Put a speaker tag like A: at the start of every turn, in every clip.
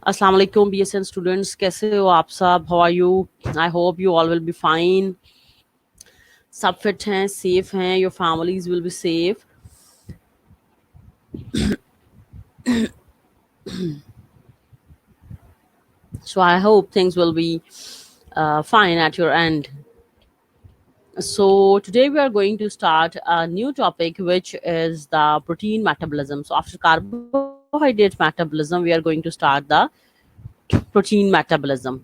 A: अस्सलाम वालेकुम BSN students, कैसे हो आप सब? How are you? I hope you all will be fine. सब फिट हैं, सेफ हैं, your families will be safe. So I hope things will be fine at your end. So today we are going to start a new topic, which is the protein metabolism. So after carbohydrate metabolism, we are going to start the protein metabolism.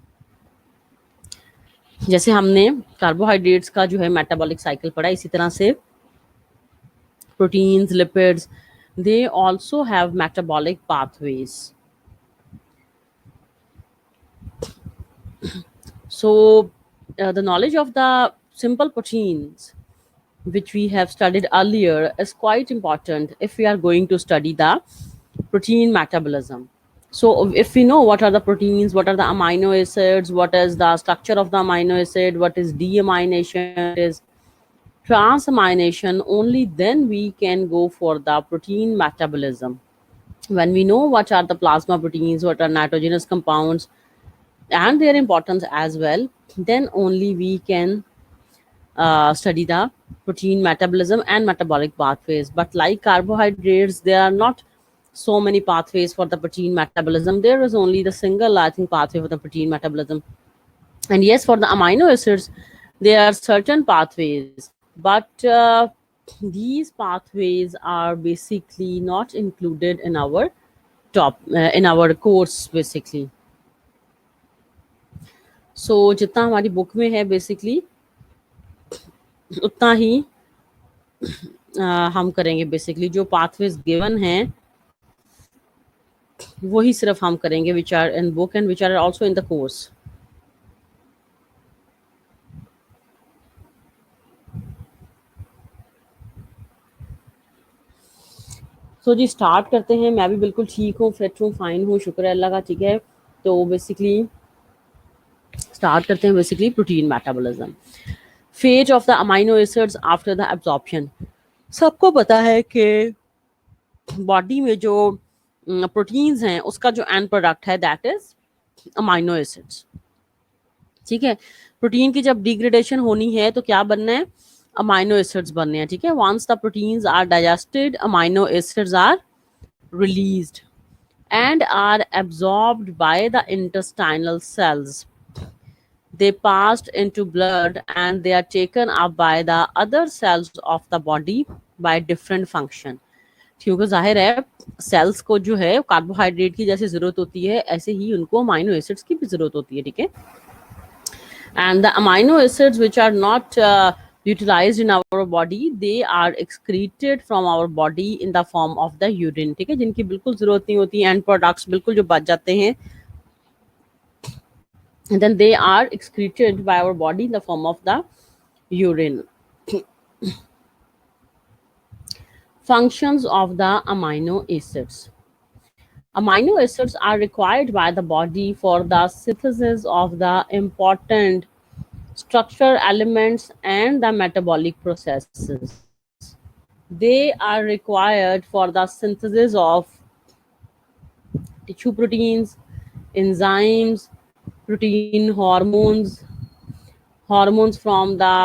A: जैसे हमने carbohydrates का जो है metabolic cycle पढ़ा, इसी तरह से proteins, lipids, they also have metabolic pathways. So the knowledge of the simple proteins which we have studied earlier is quite important if we are going to study the protein metabolism. So if we know what are the proteins, what are the amino acids, what is the structure of the amino acid, what is deamination, is transamination, only then we can go for the protein metabolism. When we know what are the plasma proteins, what are nitrogenous compounds, and their importance as well, then only we can study the protein metabolism and metabolic pathways. But like carbohydrates, there are not so many pathways for the protein metabolism. There is only the single, I think, pathway for the protein metabolism. And yes, for the amino acids, there are certain pathways, but these pathways are basically not included in our in our course basically. So जितना हमारी book में है basically उतना ही हम करेंगे. Basically जो pathways given हैं वही सिर्फ हम करेंगे, which are in book and which are also in the course. So जी स्टार्ट करते हैं. मैं भी बिल्कुल ठीक हूँ, फिट हूँ, फाइन हूँ, शुक्र है अल्लाह का. ठीक है, तो बेसिकली स्टार्ट करते हैं. Basically protein metabolism, phase of the amino acids after the absorption. सबको पता है कि बॉडी में जो प्रोटीन्स हैं उसका जो एंड प्रोडक्ट है दैट इज अमाइनो एसिड्स. ठीक है, प्रोटीन की जब डिग्रेडेशन होनी है तो क्या बनना है? अमाइनो एसिड्स बनने हैं. ठीक है, once the proteins are digested, amino acids are released and are absorbed by the intestinal cells. They passed into blood and they are taken up by the other cells of the body by different function. क्योंकि जाहिर है sales को जो है carbohydrate की जैसे जरूरत होती है, ऐसे ही उनको अमाइनो एसिड्स की भी जरूरत होती है. ठीक है, and the amino acids which are not utilized in our body, they are excreted from our body in the form of the urine. ठीक है, जिनकी बिल्कुल जरूरत नहीं होती, एंड प्रोडक्ट्स बिल्कुल जो बच जाते हैं, and then they are excreted by our body in the form of the urine. Functions of the amino acids. Amino acids are required by the body for the synthesis of the important structural elements and the metabolic processes. They are required for the synthesis of tissue proteins, enzymes, protein hormones, hormones from the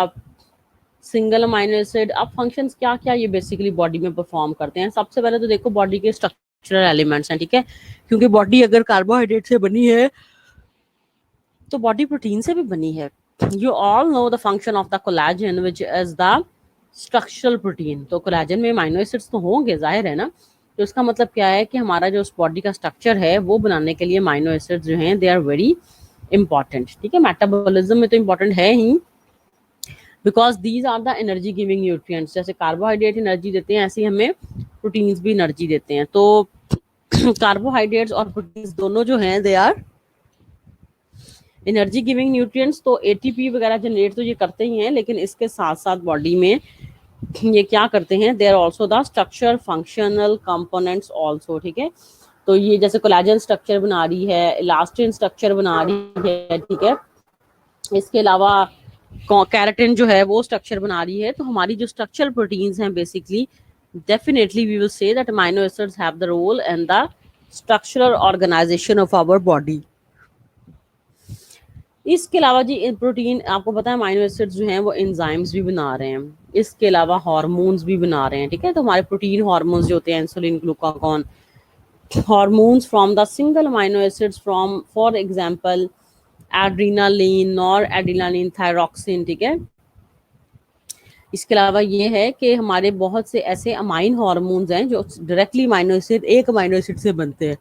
A: single amino acid. अब functions क्या क्या ये basically body में perform करते हैं. सबसे पहले तो देखो बॉडी के स्ट्रक्चरल एलिमेंट्स हैं. ठीक है, क्योंकि बॉडी अगर कार्बोहाइड्रेट से बनी है तो बॉडी प्रोटीन से भी बनी है. You all know the function of the collagen, which is the structural protein. तो कोलेजन में अमाइनो एसिड्स तो होंगे, जाहिर है ना. तो इसका मतलब क्या है कि हमारा जो बॉडी का स्ट्रक्चर है वो बनाने के लिए अमाइनो एसिड्स जो हैं दे आर वेरी इंपॉर्टेंट. ठीक है, मेटाबॉलिज्म में तो इंपॉर्टेंट है ही, because these are the energy giving nutrients. जैसे कार्बोहाइड्रेट एनर्जी देते हैं, ऐसे ही हमें प्रोटीन्स भी एनर्जी देते हैं. तो कार्बोहाइड्रेट्स और प्रोटीन्स दोनों जो हैं they are energy giving nutrients. तो एटीपी वगैरह जनरेट तो ये करते ही हैं, लेकिन इसके साथ साथ बॉडी में ये क्या करते हैं, they are also the structure functional components also. ठीक है, तो ये जैसे कोलेजन स्ट्रक्चर बना रही है, इलास्टिन स्ट्रक्चर बना रही है. ठीक है, इसके अलावा कैराटिन जो है वो स्ट्रक्चर बना रही है. तो हमारी जो स्ट्रक्चरल प्रोटीन्स हैं basically definitely we will say that amino acids have the role in the structural organization of our body. इसके अलावा जी प्रोटीन, आपको पता है अमीनो एसिड्स जो हैं वो एंजाइम्स भी बना रहे हैं, इसके अलावा हार्मोन्स भी बना रहे हैं, ठीक है। तो हमारे प्रोटीन हार्मोन्स जो होते हैं insulin, glucagon, hormones from the single amino acids from for example adrenaline, nor adrenaline, thyroxine, ठीक है। इसके अलावा ये है कि हमारे बहुत से ऐसे अमाइन हार्मोन्स हैं जो डायरेक्टली अमीनो एसिड, एक अमीनो एसिड से बनते हैं।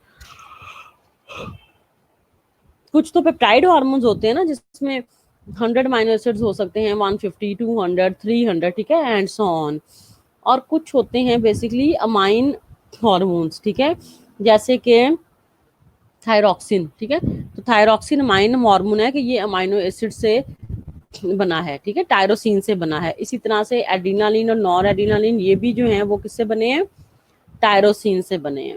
A: कुछ तो पेप्टाइड हार्मोन्स होते हैं ना जिसमें 100 अमीनो एसिड्स हो सकते हैं, 150, 200, 300, ठीक है, एंड सो ऑन। और कुछ होते हैं बेसिकली अमाइन हार्मोन्स, ठीक है, जैसे कि थायरॉक्सिन, ठीक है। तो थायरॉक्सिन अमाइन हार्मोन है कि ये अमाइनो एसिड से बना है, ठीक है, टायरोसिन से बना है। इसी तरह से एड्रीनालिन और नॉर एड्रीनालिन ये भी जो है वो किससे बने हैं, टायरोसिन से बने हैं।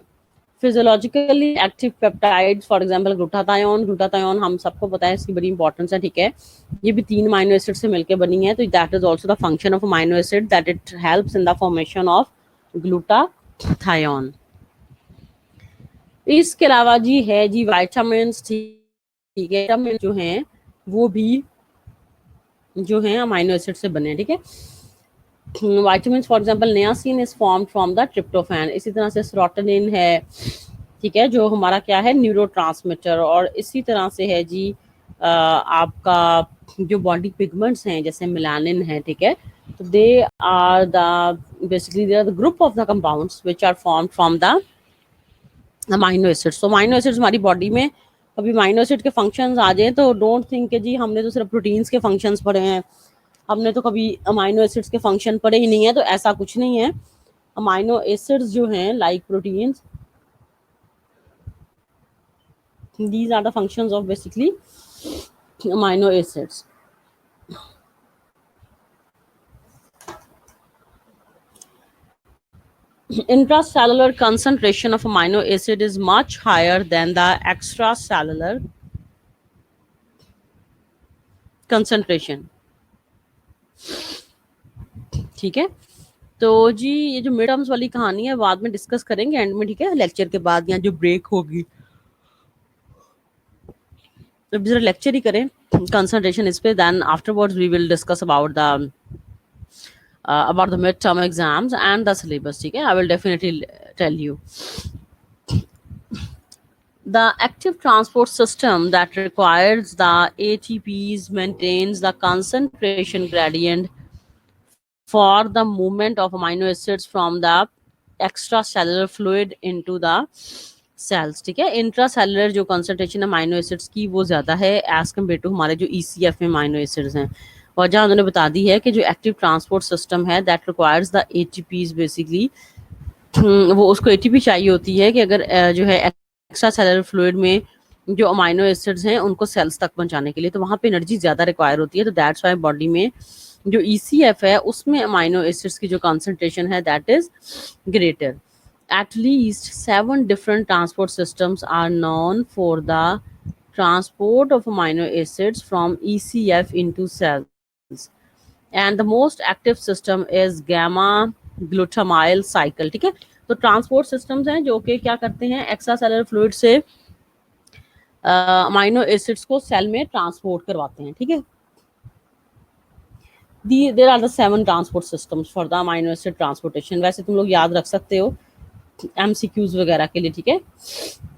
A: Physiologically active peptides for example glutathione, glutathione हम सबको पता है इसकी बड़ी इंपॉर्टेंस है, ठीक है। ये भी 3 अमीनो एसिड से मिलकर बनी है, तो that is also the function of amino acid that it helps in the formation of glutathione. इसके अलावा जी है जी विटामिन, ठीक है, विटामिन जो हैं वो भी जो हैं अमीनो एसिड से बने हैं, ठीक है। Vitamin for example niacin is formed from the tryptophan. इसी तरह से सेरोटोनिन है, ठीक है, जो हमारा क्या है न्यूरोट्रांसमीटर। और इसी तरह से है जी आपका जो बॉडी पिगमेंट्स हैं जैसे मेलानिन है, ठीक है। तो they are the basically they are the group of the compounds which are formed from the amino acids. तो अमीनो एसिड्स हमारी बॉडी में कभी अमीनो एसिड के फंक्शंस आ जाए तो डोंट थिंक कि जी हमने तो सिर्फ प्रोटीन्स के फंक्शंस पढ़े हैं, हमने तो कभी अमीनो एसिड्स के फंक्शन पढ़े ही नहीं है। तो ऐसा कुछ नहीं है। अमीनो एसिड्स जो हैं like proteins, these are the functions of basically amino acids. Intracellular concentration of amino acid is much higher than the extracellular concentration, ठीक है। तो जी ये जो मिड टर्म्स वाली कहानी है बाद में डिस्कस करेंगे एंड में, ठीक है, लेक्चर के बाद या जो ब्रेक होगी। तो जरा लेक्चर ही करें कंसंट्रेशन इस पे, then afterwards we will discuss about the midterm exams and the syllabus, ठीक है। I will definitely tell you. The active transport system that requires the ATPs maintains the concentration gradient for the movement of amino acids from the extracellular fluid into the cells, ठीक है। Intracellular जो concentration amino acids की वो ज़्यादा है as compare to हमारे जो ECF में अमीनो एसिड्स हैं। वजह उन्होंने बता दी है कि जो एक्टिव ट्रांसपोर्ट सिस्टम है that requires the ATPs basically, वो उसको ATP चाहिए होती है कि अगर जो है एक्स्ट्रा सेलुलर फ्लूइड में जो अमीनो एसिड्स हैं उनको सेल्स तक पहुंचाने के लिए, तो वहाँ पे एनर्जी ज़्यादा रिक्वायर होती है। तो दैट्स वाई बॉडी में जो ECF है उसमें अमीनो एसिड्स की जो कंसंट्रेशन है that is greater. At least 7 different transport systems are known for the transport of amino acids from ECF into cells. And the most active system is gamma glutamyl cycle, ठीक है। तो transport systems हैं जो कि क्या करते हैं, extracellular fluid से अमीनो एसिड्स को सेल में ट्रांसपोर्ट करवाते हैं, ठीक है। There are the 7 transport systems for the amino acid transportation. वैसे तुम लोग याद रख सकते हो MCQs वगैरह के लिए, ठीक है,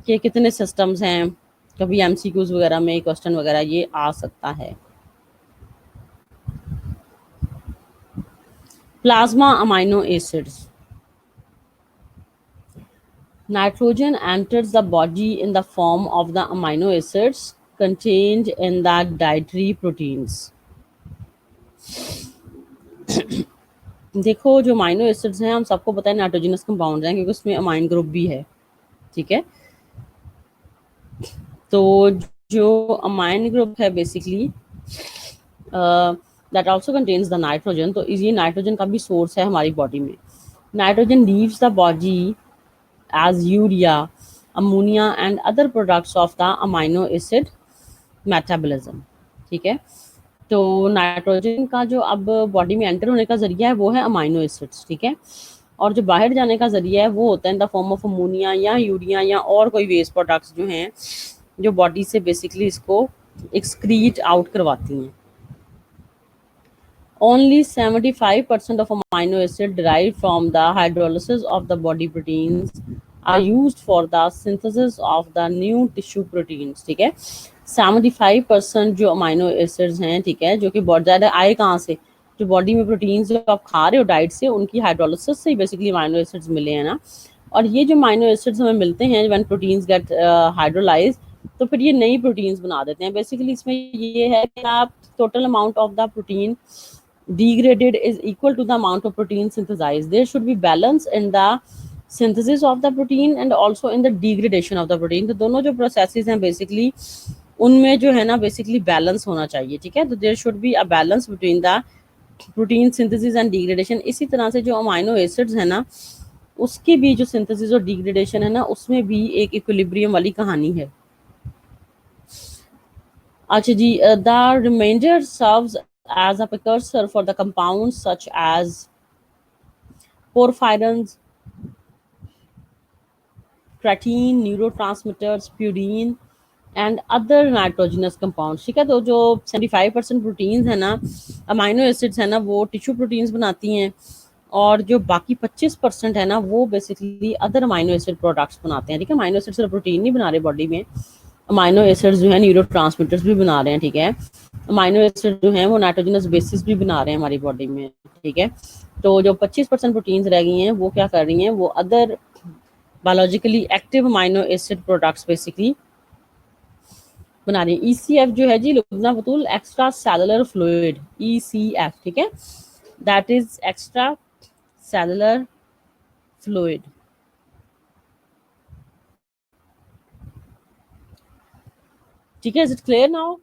A: कि कितने सिस्टम्स हैं, कभी MCQs वगैरह में क्वेश्चन वगैरह ये आ सकता है। Plasma amino acids, nitrogen enters the body in the form of the amino acids contained in the dietary proteins. देखो जो अमीनो एसिड्स हैं हम सबको पता है नाइट्रोजनस कंपाउंड हैं क्योंकि उसमें अमाइन ग्रुप भी है, ठीक है। तो जो अमाइन ग्रुप है basically that also contains the nitrogen, तो ये नाइट्रोजन का भी सोर्स है हमारी बॉडी में। Nitrogen leaves the body as urea, ammonia and other products of the amino acid metabolism, ठीक है। तो नाइट्रोजन का जो अब बॉडी में एंटर होने का जरिया है वो है अमाइनो एसिड्स, ठीक है। और जो बाहर जाने का जरिया है वो होता है in the form of ammonia या यूरिया या और कोई वेस्ट प्रोडक्ट्स जो हैं जो बॉडी से बेसिकली इसको एक्सक्रीट आउट करवाती हैं. Only 75% of amino acid derived from the hydrolysis of the body proteins are used for the synthesis of the new tissue proteins. ठीक है, 75% जो अमाइनो एसिड्स हैं, ठीक है, जो कि बहुत ज़्यादा आए कहाँ से, जो बॉडी में प्रोटीन्स जो आप खा रहे हो डाइट से, उनकी हाइड्रोलिसिस से ही बेसिकली अमाइनो एसिड्स मिले हैं ना. और ये जो अमाइनो एसिड्स हमें मिलते हैं व्हेन प्रोटीन्स गेट हाइड्रोलाइज, तो फिर ये नई प्रोटीन्स बना देते हैं. बेसिकली इसमें ये है कि आप total amount of the protein degraded is equal to the amount of protein synthesized. There should be balance in the synthesis of the protein and also in the degradation of the protein. तो दोनों जो processes हैं basically उनमें जो है ना basically balance होना चाहिए. ठीक है, तो there should be a balance between the protein synthesis and degradation. इसी तरह से जो amino acids है ना उसकी भी जो synthesis और degradation है ना उसमें भी एक equilibrium वाली कहानी है. अच्छा जी, the remainder serves as a precursor for the compounds such as porphyrins, creatine, neurotransmitters, purine and other nitrogenous compounds. ठीक है, तो जो 75% प्रोटीन्स है ना, अमाइनो एसिड्स है ना, वो टिश्यू प्रोटीन्स बनाती हैं और जो बाकी 25% है ना वो basically other amino acid products बनाते हैं. ठीक है, अमाइनो एसिड सिर्फ प्रोटीन नहीं बना रहे बॉडी में, अमाइनो एसिड्स जो है न्यूरोट्रांसमिटर्स भी बना रहे हैं. ठीक है, अमाइनो एसिड जो है वो नाइट्रोजनस बेसिस भी बना रहे हैं हमारी बॉडी में. ठीक है, तो जो 25% प्रोटीन्स रह गई हैं वो क्या कर रही हैं, वो other biologically active amino acid products basically बना रही है. ECF जो है जी लुबना बतूल, एक्स्ट्रा सेलुलर फ्लूइड, ECF. ठीक है, that is extra cellular fluid. ठीक है, इज इट क्लियर नाउ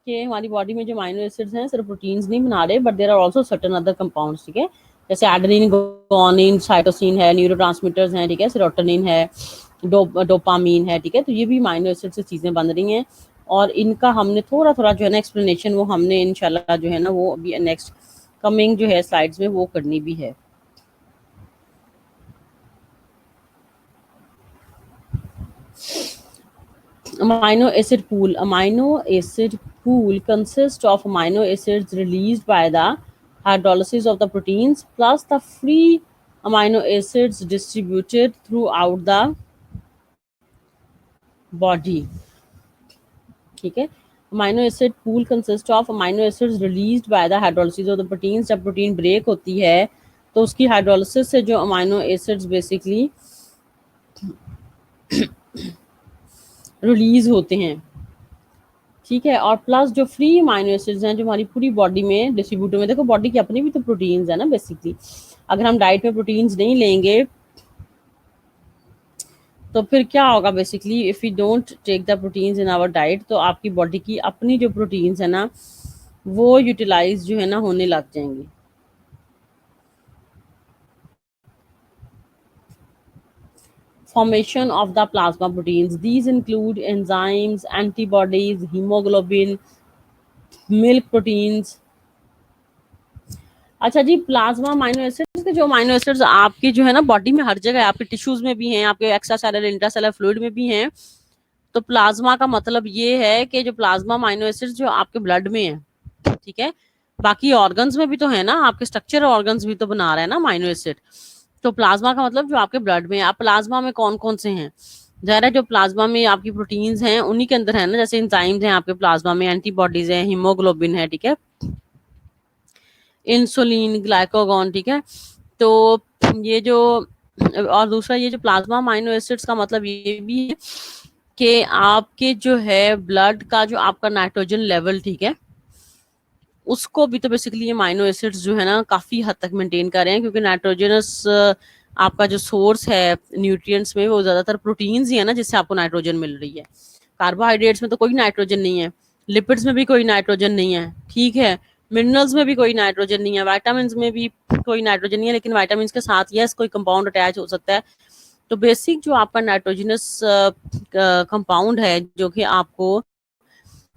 A: कि हमारी बॉडी में जो अमाइनो एसिड्स हैं सिर्फ प्रोटीन्स नहीं बना रहे but there are also certain other compounds. ठीक है, जैसे एडेनिन, गुआनिन, साइटोसिन है, न्यूरोट्रांसमिटर्स हैं, ठीक है, सेरोटोनिन है, डोपामीन है. ठीक है, तो ये भी अमाइनो एसिड से चीज़ें बन रही हैं और इनका हमने थोड़ा थोड़ा जो है ना एक्सप्लेनेशन वो हमने इंशाल्लाह जो है ना वो अभी नेक्स्ट कमिंग जो है स्लाइड्स में वो करनी भी है. Amino acid pool. Amino acid pool consists of amino acids released by the hydrolysis of the proteins plus the free amino acids distributed throughout the body. ठीक है, amino acid pool consists of amino acids released by the hydrolysis of the proteins. जब protein break होती है तो उसकी hydrolysis से जो amino acids basically release होते हैं. ठीक है, और प्लस जो फ्री अमाइनो एसिड्स हैं जो हमारी पूरी बॉडी में डिस्ट्रीब्यूट हुए. देखो बॉडी की अपनी भी तो प्रोटीन्स है ना बेसिकली. अगर हम डाइट में प्रोटीन्स नहीं लेंगे तो फिर क्या होगा basically, if you don't take the proteins in our diet तो आपकी बॉडी की अपनी जो प्रोटीन्स है ना वो यूटिलाइज जो है ना होने लग जाएंगी. Formation of the plasma proteins. These include enzymes, antibodies, hemoglobin, milk proteins. अच्छा जी, प्लाज्मा अमाइनो एसिड्स के जो अमाइनो एसिड्स आपकी जो है ना बॉडी में हर जगह, आपके टिश्यूज में भी हैं, आपके एक्स्ट्रा सेलुलर इंट्रासेलुलर फ्लूइड में भी हैं. तो प्लाज्मा का मतलब ये है कि जो प्लाज्मा अमाइनो एसिड्स जो आपके ब्लड में है, ठीक है, बाकी ऑर्गन्स में भी तो है ना, आपके स्ट्रक्चर ऑर्गन्स भी तो बना रहे हैं ना अमाइनो एसिड. तो प्लाज्मा का मतलब जो आपके ब्लड में है. आप प्लाज्मा में कौन कौन से हैं, ज़ाहिर है जो प्लाज्मा में आपकी प्रोटीन्स हैं उन्हीं के अंदर है ना, जैसे एंजाइम्स हैं आपके प्लाज्मा में, एंटीबॉडीज हैं, हीमोग्लोबिन है, ठीक है, इंसुलिन, ग्लाइकोगॉन. ठीक है, तो ये जो, और दूसरा ये जो प्लाज्मा अमाइनो एसिड्स का मतलब ये भी है कि आपके जो है ब्लड का जो आपका नाइट्रोजन लेवल, ठीक है, उसको भी तो बेसिकली ये अमाइनो एसिड्स जो है ना काफ़ी हद तक मेंटेन कर रहे हैं, क्योंकि नाइट्रोजनस आपका जो सोर्स है न्यूट्रिएंट्स में वो ज़्यादातर प्रोटीन्स ही है ना जिससे आपको नाइट्रोजन मिल रही है. कार्बोहाइड्रेट्स में तो कोई नाइट्रोजन नहीं है, लिपिड्स में भी कोई नाइट्रोजन नहीं है, ठीक है, मिनरल्स में भी कोई नाइट्रोजन नहीं है, वाइटामिन में भी कोई नाइट्रोजन नहीं है, लेकिन वाइटामिन के साथ यस कोई कंपाउंड अटैच हो सकता है. तो बेसिक जो आपका नाइट्रोजनस कंपाउंड है जो कि आपको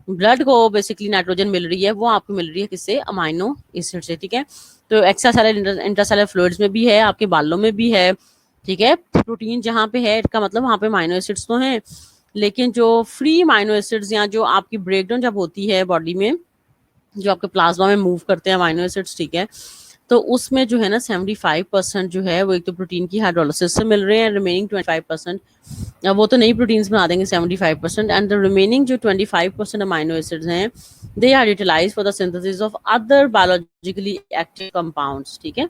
A: ब्लड को बेसिकली नाइट्रोजन मिल रही है, वो आपको मिल रही है किससे? अमाइनो एसिड से, ठीक है। तो एक्स्ट्रा सेलुलर इंट्रासेलुलर फ्लूइड्स में भी है, आपके बालों में भी है, ठीक है। प्रोटीन जहाँ पे है इसका मतलब वहाँ पे अमाइनो एसिड्स तो हैं, लेकिन जो फ्री अमाइनो एसिड्स या जो आपकी ब्रेकडाउन जब होती है बॉडी में, जो आपके प्लाज्मा में मूव करते हैं अमाइनो एसिड्स, ठीक है, तो उसमें जो है ना 75% जो है वो एक तो प्रोटीन की हाइड्रोलिसिस से मिल रहे हैं, रिमेनिंग 25%, वो तो नई प्रोटीन्स बना देंगे 75%, एंड द रिमेनिंग जो 25% अमाइनो एसिड्स हैं they are utilize for the synthesis of other biologically active compounds, ठीक है।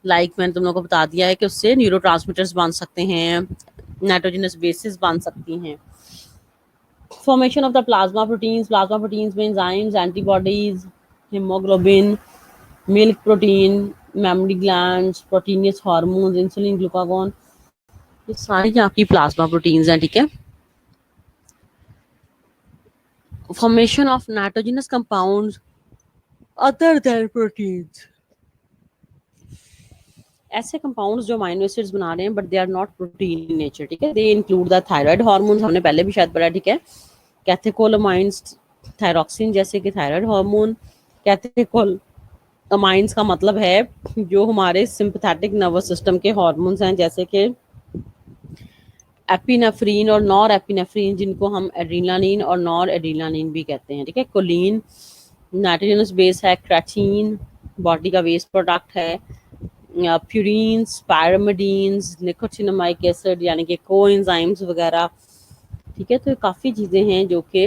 A: लाइक मैंने तुम लोगों को बता दिया है कि उससे न्यूरोट्रांसमीटर्स बन सकते हैं, नाइट्रोजनस बेसिस बन सकती हैं। Formation of the plasma proteins में enzymes, antibodies, haemoglobin, milk protein, memory glands, proteinous hormones, insulin, glucagon, ये सारी आपकी प्लाज्मा प्रोटीन्स हैं, ठीक है। Formation of nitrogenous compounds other than proteins, ऐसे कंपाउंड्स जो अमाइनो एसिड्स बना रहे हैं but they are not protein in nature, ठीक है। They include the thyroid hormones, हमने पहले भी शायद पढ़ा, ठीक है। कैथेकोलामाइंस, थायरोक्सिन जैसे कि थायराइड हार्मोन। कैथेकोल अमाइंस का मतलब है जो हमारे सिंपैथेटिक नर्वस सिस्टम के हार्मोन्स हैं, जैसे कि एपिनेफ्रीन और नॉर एपिनेफ्रीन, जिनको हम एड्रीनालिन और नॉर एड्रीनालिन भी कहते हैं, ठीक है। कोलिन नाइट्रोजनस बेस है। क्रेटीन बॉडी का वेस्ट प्रोडक्ट है। प्यूरिन्स, पैरामिडीन्स, निकोटिनामिक एसिड यानी कि कोएंजाइम्स वगैरह, ठीक है। तो काफ़ी चीज़ें हैं जो कि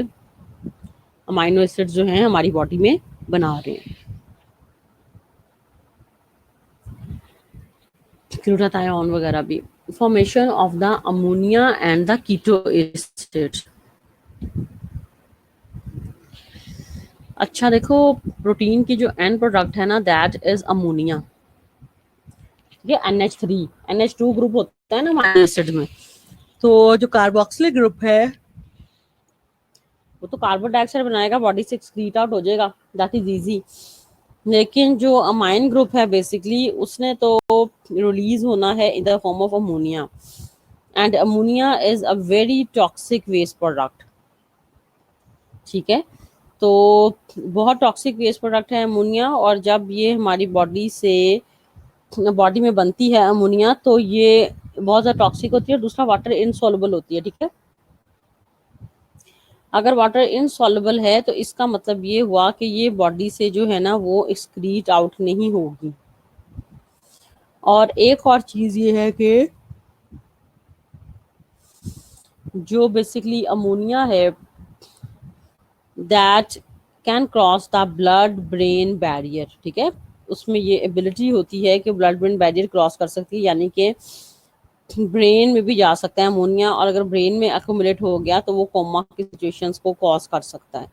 A: अमाइनो एसिड्स जो हैं हमारी बॉडी में बना रहे हैं। ग्लूटाथायोन वगैरह भी। Formation of the ammonia and the keto acid. अच्छा देखो, प्रोटीन की जो एंड प्रोडक्ट है ना दैट इज अमोनिया, ठीक है। NH3 NH2 ग्रुप होता है ना अमाइनो एसिड में, तो जो कार्बोक्सिलिक ग्रुप है वो तो कार्बन डाइऑक्साइड बनाएगा, बॉडी से एक्सक्रीट आउट हो जाएगा, दैट इज इजी। लेकिन जो अमाइन ग्रुप है बेसिकली उसने तो रिलीज होना है in the form of ammonia, and ammonia is a very toxic waste product, ठीक है। तो बहुत टॉक्सिक वेस्ट प्रोडक्ट है अमोनिया, और जब ये हमारी बॉडी में बनती है अमोनिया तो ये बहुत ज़्यादा टॉक्सिक होती है। दूसरा वाटर इनसॉल्युबल होती है, ठीक है। अगर वाटर इनसॉल्युबल है तो इसका मतलब ये हुआ कि ये बॉडी से जो है ना वो एक्सक्रीट आउट नहीं होगी। और एक और चीज़ ये है कि जो बेसिकली अमोनिया है that can cross the blood brain barrier, ठीक है। उसमें ये एबिलिटी होती है कि ब्लड ब्रेन बैरियर क्रॉस कर सकती है, यानी कि ब्रेन में भी जा सकता है अमोनिया, और अगर ब्रेन में अक्यूमुलेट हो गया तो वो कोमा की सिचुएशंस को कॉज कर सकता है।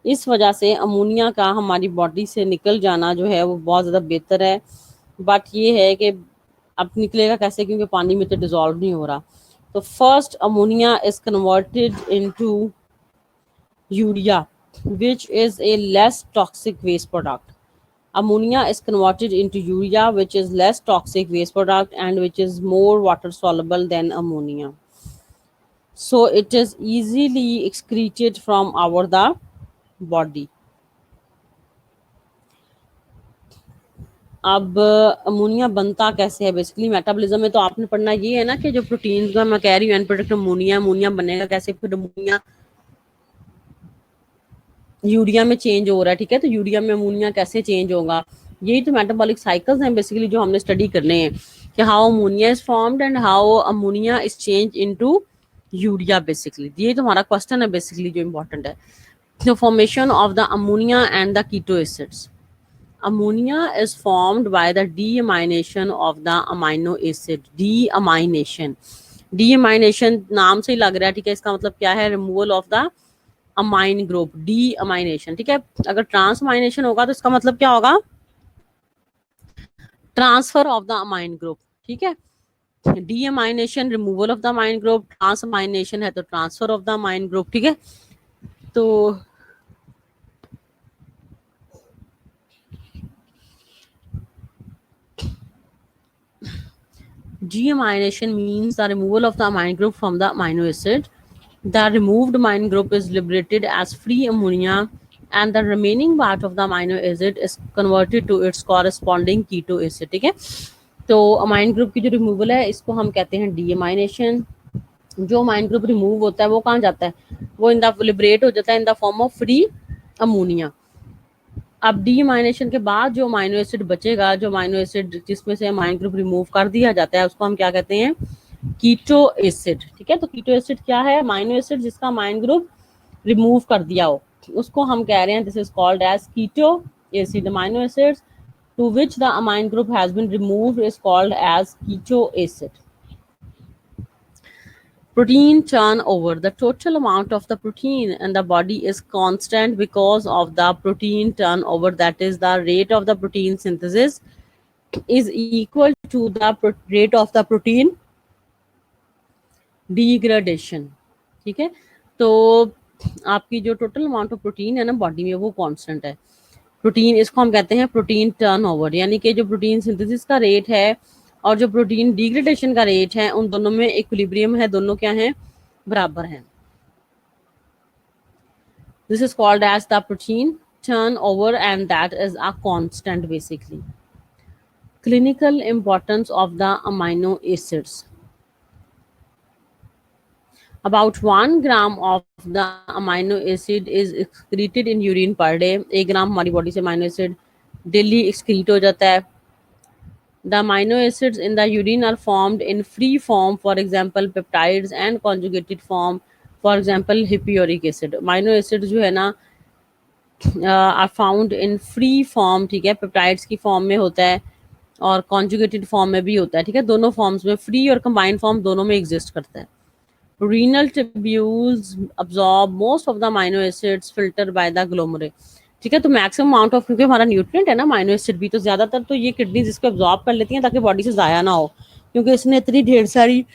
A: इस वजह से अमोनिया का हमारी बॉडी से निकल जाना जो है वो बहुत ज़्यादा बेहतर है। बट ये है कि अब निकलेगा कैसे, क्योंकि पानी में तो डिजॉल्व नहीं हो रहा। तो first ammonia is converted into urea which is a less toxic waste product. Ammonia is converted into urea, which is less toxic waste product and which is more water soluble than ammonia. So it is easily excreted from our the body. अब ammonia बनता कैसे है, basically metabolism में तो आपने पढ़ना ये है ना कि जो प्रोटीन का मैं कह रही हूँ एंड प्रोडक्ट अमोनिया, अमोनिया बनेगा कैसे, फिर अमोनिया यूरिया में चेंज हो रहा है, ठीक है। तो यूरिया में अमोनिया कैसे चेंज होगा, यही तो मेटाबॉलिक साइकिल्स हैं बेसिकली जो हमने स्टडी करने हैं कि how ammonia is formed and how ammonia is change into urea. Basically ये तो हमारा क्वेश्चन है बेसिकली जो इम्पोर्टेंट है। The formation of the ammonia and the keto acids. Ammonia is formed by the deamination of the amino acid. Deamination नाम से ही लग रहा है, ठीक है। इसका मतलब क्या है, removal of the amine group, D amination, ठीक है। अगर ट्रांस अमाइनेशन होगा तो इसका मतलब क्या होगा, transfer of the amine group, ठीक है। Deamination removal of the amine group, transamination है तो transfer of the amine group, ठीक है। तो deamination means the removal of the amine group from the amino acid, The removed amine group is liberated as free ammonia, and the remaining part of the amino acid is converted to its corresponding keto acid. ठीक है, तो amine group की जो removal है इसको हम कहते हैं डीअमाइनेशन. जो अमाइन ग्रुप रिमूव होता है वो कहाँ जाता है, वो इन द लिबरेट हो जाता है in the form of free ammonia. अब डीअमाइनेशन के बाद जो अमाइनो एसिड बचेगा, जो अमाइनो एसिड जिसमें से अमाइन ग्रुप रिमूव कर दिया जाता है, उसको हम क्या कहते हैं, कीटो एसिड. ठीक है, तो कीटो एसिड क्या है, अमाइनो एसिड जिसका अमाइन ग्रुप रिमूव कर दिया हो, उसको हम कह रहे हैं this is called as keto acid. Amino acid to which the amine group has been removed is called as keto acid. Protein turnover. The total amount of the protein in the body is constant because of the protein turnover, that is the rate of the protein synthesis is equal to the rate of the protein degradation. ठीक है, तो आपकी जो total amount of protein है ना body में वो constant है. प्रोटीन, इसको हम कहते हैं प्रोटीन टर्नओवर, यानी कि जो प्रोटीन सिंथेसिस का रेट है और जो प्रोटीन डिग्रेडेशन का रेट है उन दोनों में इक्विलिब्रियम है, दोनों क्या हैं, बराबर हैं. This is called as the protein turnover and that is a constant basically. Clinical importance of the amino acids. About 1 gram of the amino acid is excreted in urine per day. 1 ग्राम हमारी body से amino acid daily excrete हो जाता है. The amino acids in the urine are formed in free form, for example peptides, and conjugated form, for example hippuric acid. Amino acid जो है ना are found in free form. ठीक है, peptides की form में होता है और कॉन्जुगेटेड फॉर्म में भी होता है. ठीक है, दोनों फॉर्म्स में, फ्री और कंबाइंड फॉर्म दोनों में एग्जिस्ट करता है. Renal tubules absorb most of the amino acids filtered by the glomeruli. ठीक है, तो मैक्सिमम अमाउंट ऑफ, क्योंकि हमारा न्यूट्रिएंट है ना अमाइनो एसिड भी, तो ज्यादातर तो ये किडनी जिसको एब्जॉर्ब कर लेती हैं ताकि बॉडी से जाया ना हो, क्योंकि इसने इतनी ढेर सारी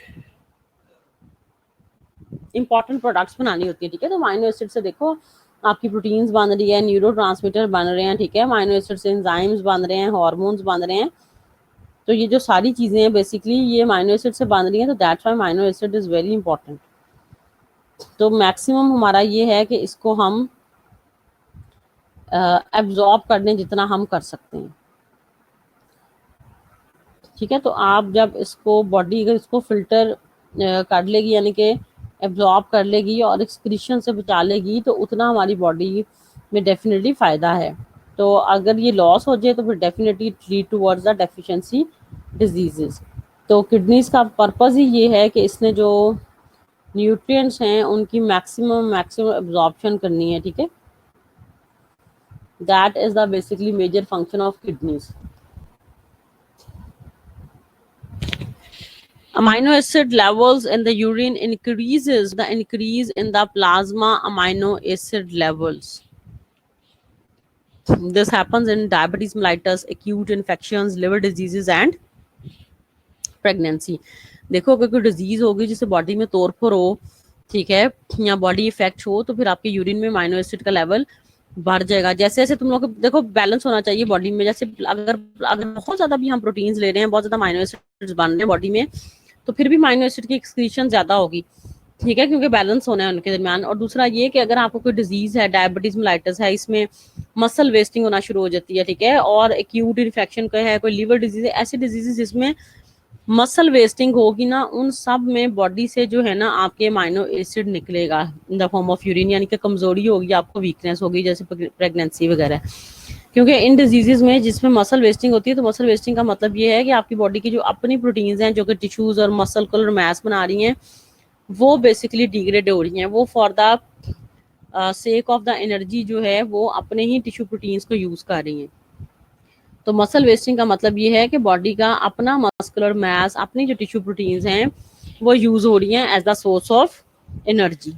A: इंपॉर्टेंट प्रोडक्ट्स बनानी होती है. ठीक है, तो अमाइनो एसिड से देखो आपकी प्रोटीन्स बन रही है, न्यूरो ट्रांसमीटर बन रहे हैं. ठीक है, अमाइनो एसिड से एंजाइम्स बन रहे हैं, हार्मोन्स बन रहे हैं. तो ये जो सारी चीजें हैं बेसिकली ये अमाइनो एसिड से बन रही हैं, तो that's why amino acid is very important. तो मैक्सिमम हमारा ये है कि इसको हम एब्जॉर्ब करने जितना हम कर सकते हैं. ठीक है, तो आप जब इसको बॉडी अगर इसको फिल्टर कर लेगी, यानी कि एब्जॉर्ब कर लेगी और एक्सक्रीशन से बचा लेगी, तो उतना हमारी बॉडी में डेफिनेटली फ़ायदा है. तो अगर ये लॉस हो जाए तो फिर definitely lead towards the deficiency diseases. तो किडनीज का पर्पस ही ये है कि इसने जो न्यूट्रिएंट्स हैं उनकी मैक्सिमम एब्जॉर्प्शन करनी है. ठीक है, that is the basically major function of kidneys. Amino acid levels in the urine increases the increase in the plasma amino acid levels. This happens in diabetes mellitus, acute infections, liver diseases and pregnancy. देखो अगर कोई disease होगी जिससे body में तोड़फोड़ हो, ठीक है, या बॉडी इफेक्ट हो, तो फिर आपके यूरिन में अमाइनो एसिड का लेवल बढ़ जाएगा. जैसे जैसे तुम लोग देखो बैलेंस होना चाहिए बॉडी में. जैसे अगर अगर बहुत ज्यादा भी हम प्रोटीन्स ले रहे हैं, बहुत ज्यादा अमाइनो एसिड्स बन रहे हैं बॉडी में, तो फिर भी अमाइनो एसिड की एक्सक्रीशन ज्यादा होगी. ठीक है, क्योंकि बैलेंस होना है उनके दरमियान. और दूसरा ये कि अगर आपको कोई डिजीज है, डायबिटीज मेलाइटिस है, इसमें मसल वेस्टिंग होना शुरू हो जाती है. ठीक है, और एक्यूट इन्फेक्शन का है, कोई लिवर डिजीज है, ऐसी डिजीजेस जिसमें मसल वेस्टिंग होगी ना, उन सब में बॉडी से जो है ना आपके अमाइनो एसिड निकलेगा इन द फॉर्म ऑफ यूरिन, यानी कि कमजोरी होगी, आपको वीकनेस होगी, जैसे प्रेगनेंसी वगैरह. क्योंकि इन डिजीजेज में जिसमें मसल वेस्टिंग होती है, तो मसल वेस्टिंग का मतलब ये है कि आपकी बॉडी की जो अपनी प्रोटीन्स हैं जो कि टिश्यूज और मसल कलर मैस बना रही हैं, वो बेसिकली डिग्रेड हो रही हैं. वो for the sake of the energy जो है वो अपने ही टिश्यू प्रोटीन्स को यूज कर रही हैं. तो मसल वेस्टिंग का मतलब ये है कि बॉडी का अपना मस्कुलर मैस, अपनी जो टिश्यू प्रोटीन्स हैं वो यूज हो रही हैं as the source of energy.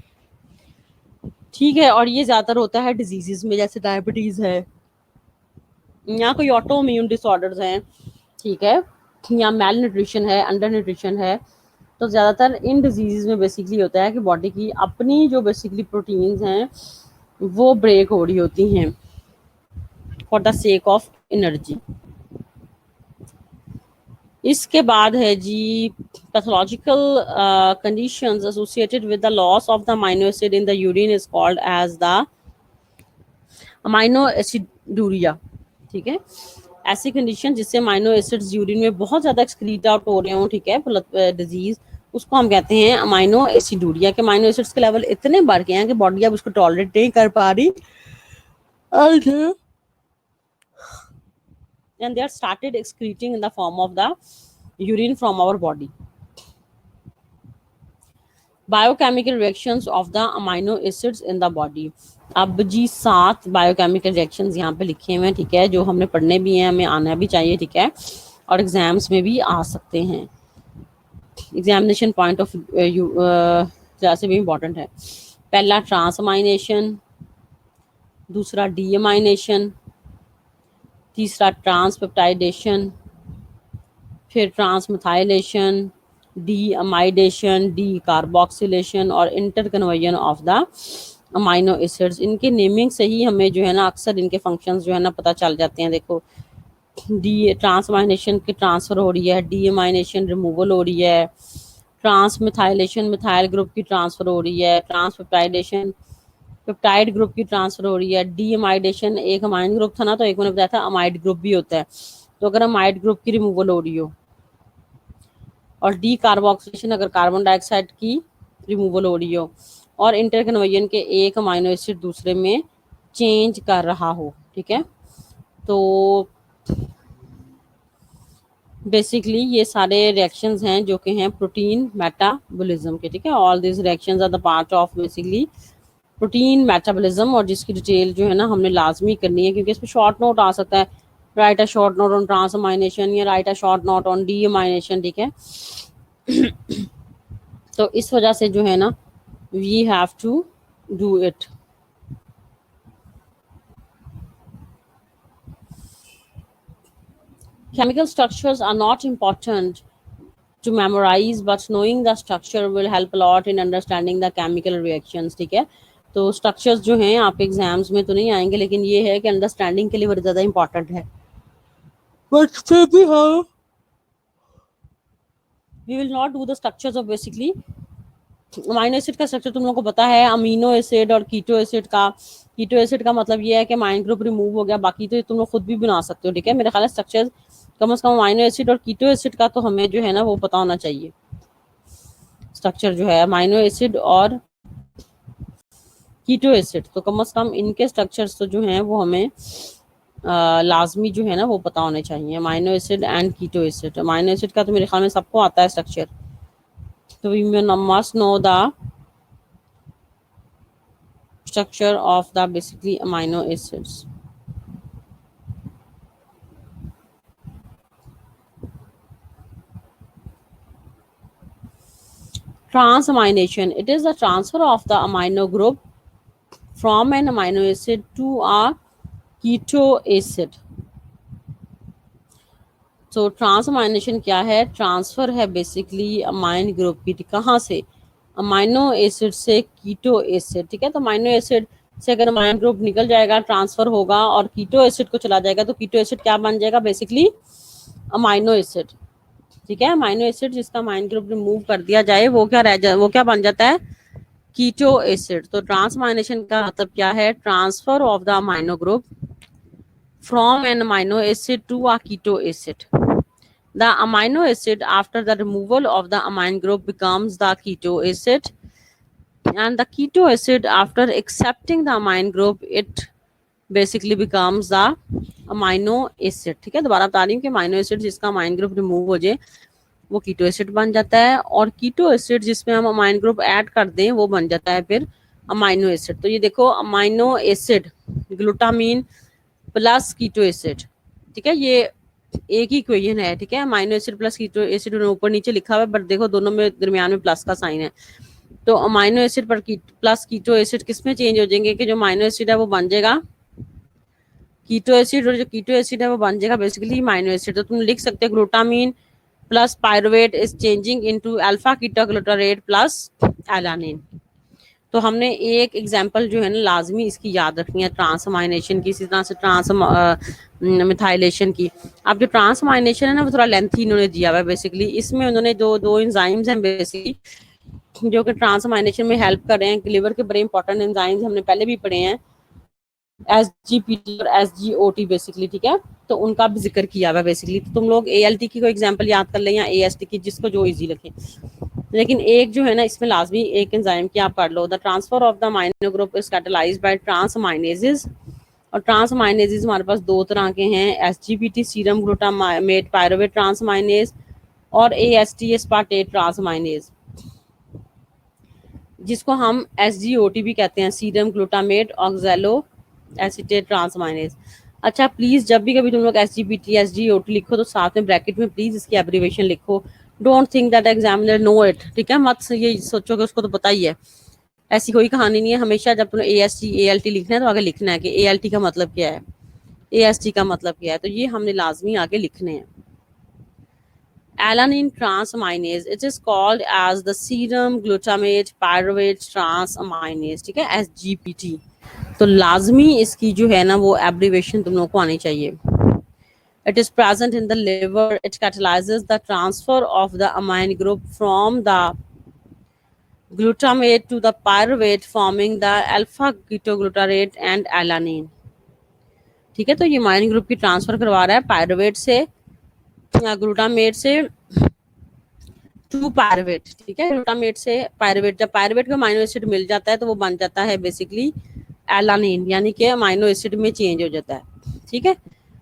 A: ठीक है, और ये ज्यादातर होता है डिजीजेस में, जैसे डायबिटीज है या कोई ऑटो इम्यून डिसऑर्डर्स हैं. ठीक है, या मेल न्यूट्रिशन है, अंडर न्यूट्रिशन है. तो ज्यादातर इन डिजीजेस में बेसिकली होता है कि बॉडी की अपनी जो बेसिकली प्रोटीन्स हैं वो ब्रेक हो रही होती हैं for the sake of energy. इसके बाद है जी pathological conditions associated with the loss of the amino acid in the urine is called as the aminoaciduria. ठीक है, ऐसी कंडीशन जिससे अमाइनो एसिड्स यूरिन में बहुत ज्यादा एक्सक्रीट आउट हो रहे हों, ठीक है, डिजीज, उसको हम कहते हैं अमाइनो एसिडूरिया के अमाइनो एसिड्स के लेवल इतने बढ़ गए हैं कि बॉडी अब उसको टॉलरेट नहीं कर पा रही and they are started excreting in the form of the urine from our body. Biochemical reactions of the amino acids in the body. अब जी 7 बायोकेमिकल रिएक्शंस यहाँ पे लिखे हुए हैं, ठीक है, जो हमने पढ़ने भी हैं, हमें आना भी चाहिए, ठीक है, और एग्जाम्स में भी आ सकते हैं, एग्जामिनेशन पॉइंट ऑफ से भी इम्पोर्टेंट है। पहला ट्रांसअमाइनेशन, दूसरा डीअमाइनेशन, तीसरा ट्रांसपेप्टाइडेशन, फिर ट्रांसमिथाइलेशन, डी अमाइडेशन, डी कार्बोक्सिलेशन और inter conversion of the amino acids. इनके नेमिंग से ही हमें जो है ना अक्सर इनके फंक्शंस जो है ना पता चल जाते हैं। देखो, डी ट्रांसमाइनेशन की ट्रांसफर हो रही है, डी अमाइनेशन रिमूवल हो रही है, ट्रांसमिथाइलेशन मिथाइल ग्रुप की ट्रांसफर हो रही है, ट्रांसपेप्टाइडेशन पेप्टाइड ग्रुप की ट्रांसफर हो रही है, डी अमाइडेशन एक अमाइन ग्रुप था ना, तो एक मैंने बताया था अमाइड ग्रुप भी होता है, तो अगर अमाइड ग्रुप की रिमूवल हो रही हो, और डी कार्बोक्सिलेशन अगर कार्बन डाइऑक्साइड की रिमूवल हो रही हो, और इंटर कन्वर्जन के एक अमाइनो एसिड दूसरे में चेंज कर रहा हो, ठीक है। तो बेसिकली ये सारे रिएक्शंस हैं जो कि हैं प्रोटीन मेटाबॉलिज्म के, ठीक है। All this reactions are the part of basically protein metabolism, और जिसकी डिटेल जो है ना हमने लाजमी करनी है, क्योंकि इसमें शॉर्ट नोट आ सकता है, write a short note on transamination या write a short note on deamination, ठीक है। तो इस वजह से जो है ना we have to do it. Chemical structures are not important to memorize, but knowing the structure will help a lot in understanding the chemical reactions, ठीक है। तो स्ट्रक्चर्स जो हैं आप एग्जाम्स में तो नहीं आएंगे, लेकिन ये है कि अंडरस्टैंडिंग के लिए बड़ी ज़्यादा इंपॉर्टेंट है। बट फिर भी हाँ, we will not do the structures of basically amino acid का स्ट्रक्चर तुम लोगों को पता है, अमीनो एसिड और कीटो एसिड का। कीटो एसिड का मतलब ये है कि अमाइन ग्रुप रिमूव हो गया, बाकी तो तुम लोग खुद भी बना सकते हो, ठीक है। मेरे ख्याल है स्ट्रक्चर कम से कम अमाइनो एसिड और कीटो एसिड का तो हमें जो है ना वो पता होना चाहिए, स्ट्रक्चर जो है अमाइनो एसिड और कीटो एसिड, तो कम से कम इनके स्ट्रक्चर्स तो जो हैं वो हमें लाजमी जो है ना वो पता होने चाहिए, amino acid and keto acid. Amino acid का तो मेरे ख्याल में सबको आता है स्ट्रक्चर, तो we must know the structure of the basically amino acids. Transamination, it is the transfer of the amino group from an amino acid to a keto acid. तो ट्रांसअमाइनेशन क्या है? ट्रांसफर है बेसिकली अमाइन ग्रुप की, कहाँ से? Amino acid से कीटो acid, ठीक है। तो अमाइनो एसिड से अगर अमाइन ग्रुप निकल जाएगा, ट्रांसफर होगा और कीटो एसिड को चला जाएगा, तो कीटो एसिड क्या बन जाएगा? बेसिकली अमाइनो एसिड, ठीक है। अमाइनो एसिड जिसका अमाइन ग्रुप रिमूव कर दिया जाए वो क्या रह जाए, वो क्या बन जाता है? Keto acid. तो ट्रांसअमाइनेशन का मतलब क्या है? Transfer of the amino group from an amino acid to a keto acid. The amino acid after the removal of the amine group becomes the keto acid, and the keto acid after accepting the amine group it basically becomes the amino acid, ठीक है। दोबारा बता रही हूँ कि amino acid जिसका amine group remove हो जाए वो कीटो एसिड बन जाता है, और कीटो एसिड जिसमें हम अमाइन ग्रुप ऐड कर दें वो बन जाता है फिर अमाइनो एसिड। तो ये देखो, amino acid glutamine plus keto acid, ठीक है, ये एक ही इक्वेशन है, ठीक है। Amino acid plus keto acid ऊपर नीचे लिखा हुआ है, बट देखो दोनों में दरमियान में प्लस का साइन है। तो अमाइनो एसिड पर प्लस कीटो एसिड किस में चेंज हो जाएंगे कि जो अमाइनो एसिड है वो बन जाएगा कीटो एसिड, और जो कीटो एसिड है वो बन जाएगा बेसिकली अमाइनो एसिड। तो तुम लिख सकते हो glutamine plus pyruvate is changing into alpha ketoglutarate plus alanine. तो हमने एक एग्जांपल जो है ना लाजमी इसकी याद रखनी है, ट्रांसअमाइनेशन की, इसी तरह से ट्रांस मिथाइलेशन की। अब जो ट्रांसअमाइनेशन है ना वो थोड़ा लेंथी इन्होंने दिया हुआ है। बेसिकली इसमें उन्होंने जो दो एंजाइम्स हैं बेसिकली जो कि ट्रांसअमाइनेशन में हेल्प कर रहे हैं, लिवर के बड़े इंपॉर्टेंट एंजाइम्स हमने पहले भी पढ़े हैं, SGPT और SGOT बेसिकली, ठीक है। तो उनका भी जिक्र किया हुआ है बेसिकली। तो तुम लोग ALT की कोई एग्जांपल याद कर लें या AST की, जिसको जो इजी लगे। लेकिन एक जो है ना इसमें लाजमी एक एंजाइम की आप पढ़ लो, the transfer of the amino group is catalysed by transaminases. और ट्रांसअमाइनेजेस हमारे पास दो तरह के हैं, SGPT serum glutamate pyruvate transaminase और AST एस्पार्टेट ट्रांसअमाइनेज, जिसको हम SGOT भी कहते हैं, सीरम ग्लूटामेट ऑक्सैलो एसिटेट ट्रांसअमाइनेज। अच्छा प्लीज जब भी कभी तुम लोग SGPT SGOT लिखो तो साथ में ब्रैकेट में प्लीज इसकी एब्रीवेशन लिखो। Don't think that examiner know it, ठीक है, मत ये सोचो कि उसको तो पता ही है। ऐसी कोई कहानी नहीं है। हमेशा जब तुम्हें AST ALT लिखना है तो आगे लिखना है कि ALT का मतलब क्या है, AST का मतलब क्या है, तो ये हमने लाजमी आगे लिखने हैं। Alanine transaminase, it is called as the serum glutamate pyruvate transaminase, ठीक है, SGPT। तो लाजमी इसकी जो है ना वो एब्रीवेशन तुम लोगों को आनी चाहिए। It is present in the liver. It catalyzes the transfer of the amine group from the glutamate to the pyruvate, forming the alpha ketoglutarate and alanine, ठीक है। तो ये अमाइन ग्रुप की ट्रांसफर करवा रहा है पायरुवेट से, ग्लूटामेट से टू पायरुवेट, ठीक है, ग्लूटामेट से पायरुवेट। जब पायरुवेट को अमाइनो एसिड मिल जाता है तो वो बन जाता है बेसिकली एलानिन, यानी कि अमाइनो एसिड में चेंज हो जाता है, ठीक है।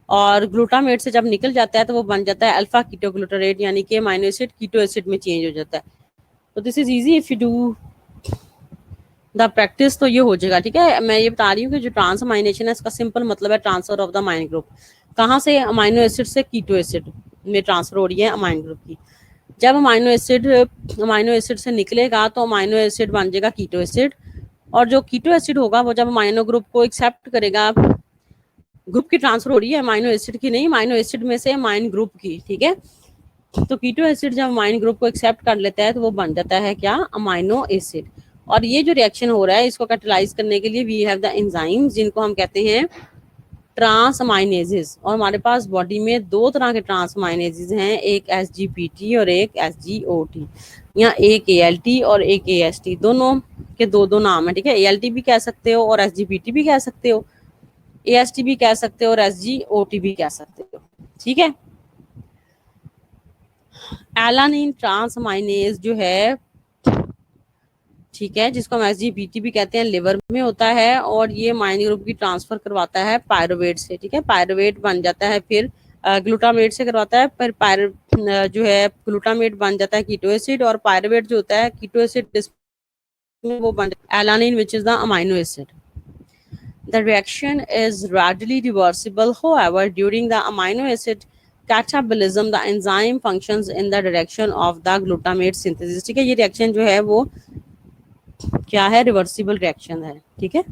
A: और ग्लूटामेट से जब निकल जाता है तो वो बन जाता है अल्फा कीटोग्लूटारेट, यानी कि अमाइनो एसिड कीटो एसिड में चेंज हो जाता है। तो this is easy if you do the practice, तो ये हो जाएगा, ठीक है। मैं ये बता रही हूँ कि जो ट्रांसअमाइनेशन है इसका सिंपल मतलब है transfer of the amine group. कहाँ से? अमाइनो एसिड से कीटो एसिड में ट्रांसफर हो रही है अमाइन ग्रुप की। जब अमाइनो एसिड से निकलेगा तो अमाइनो एसिड बन जाएगा कीटो एसिड, और जो कीटो एसिड होगा वो जब अमाइनो ग्रुप को एक्सेप्ट करेगा, ग्रुप की ट्रांसफर हो रही है अमाइनो एसिड की नहीं, अमाइनो एसिड में से अमाइन ग्रुप की, ठीक है। तो कीटो एसिड जब अमाइन ग्रुप को एक्सेप्ट कर लेता है तो वो बन जाता है क्या? Amino acid. और ये जो रिएक्शन हो रहा है इसको कैटलाइज करने के लिए वी हैव द एंजाइम्स, जिनको हम कहते हैं ट्रांसअमाइनेजेस। और हमारे पास बॉडी में दो तरह के ट्रांसअमाइनेजेस हैं, एक SGPT और एक SGOT, या एक ALT और एक AST, दोनों के दो दो नाम है, ठीक है। ALT भी कह सकते हो और SGPT भी कह सकते हो, AST भी कह सकते हो और SGOT भी कह सकते हो, ठीक है। एलानिन ट्रांसअमाइनेज जो है, ठीक है, जिसको हम SGPT भी कहते हैं, लिवर में होता है और ये अमाइन ग्रुप की ट्रांसफर करवाता है पायरुवेट से, ठीक है। पायरुवेट बन जाता है, फिर ग्लूटामेट से करवाता है, फिर जो है ग्लूटामेट बन जाता है कीटो एसिड, और पायरुवेट जो होता है कीटो एसिड वो बन alanine which is the amino acid. The reaction is readily reversible. However, during the amino acid catabolism, the enzyme functions in the direction of the glutamate synthesis. ठीक है, ये reaction जो है वो क्या है? रिवर्सिबल रिएक्शन है, ठीक है।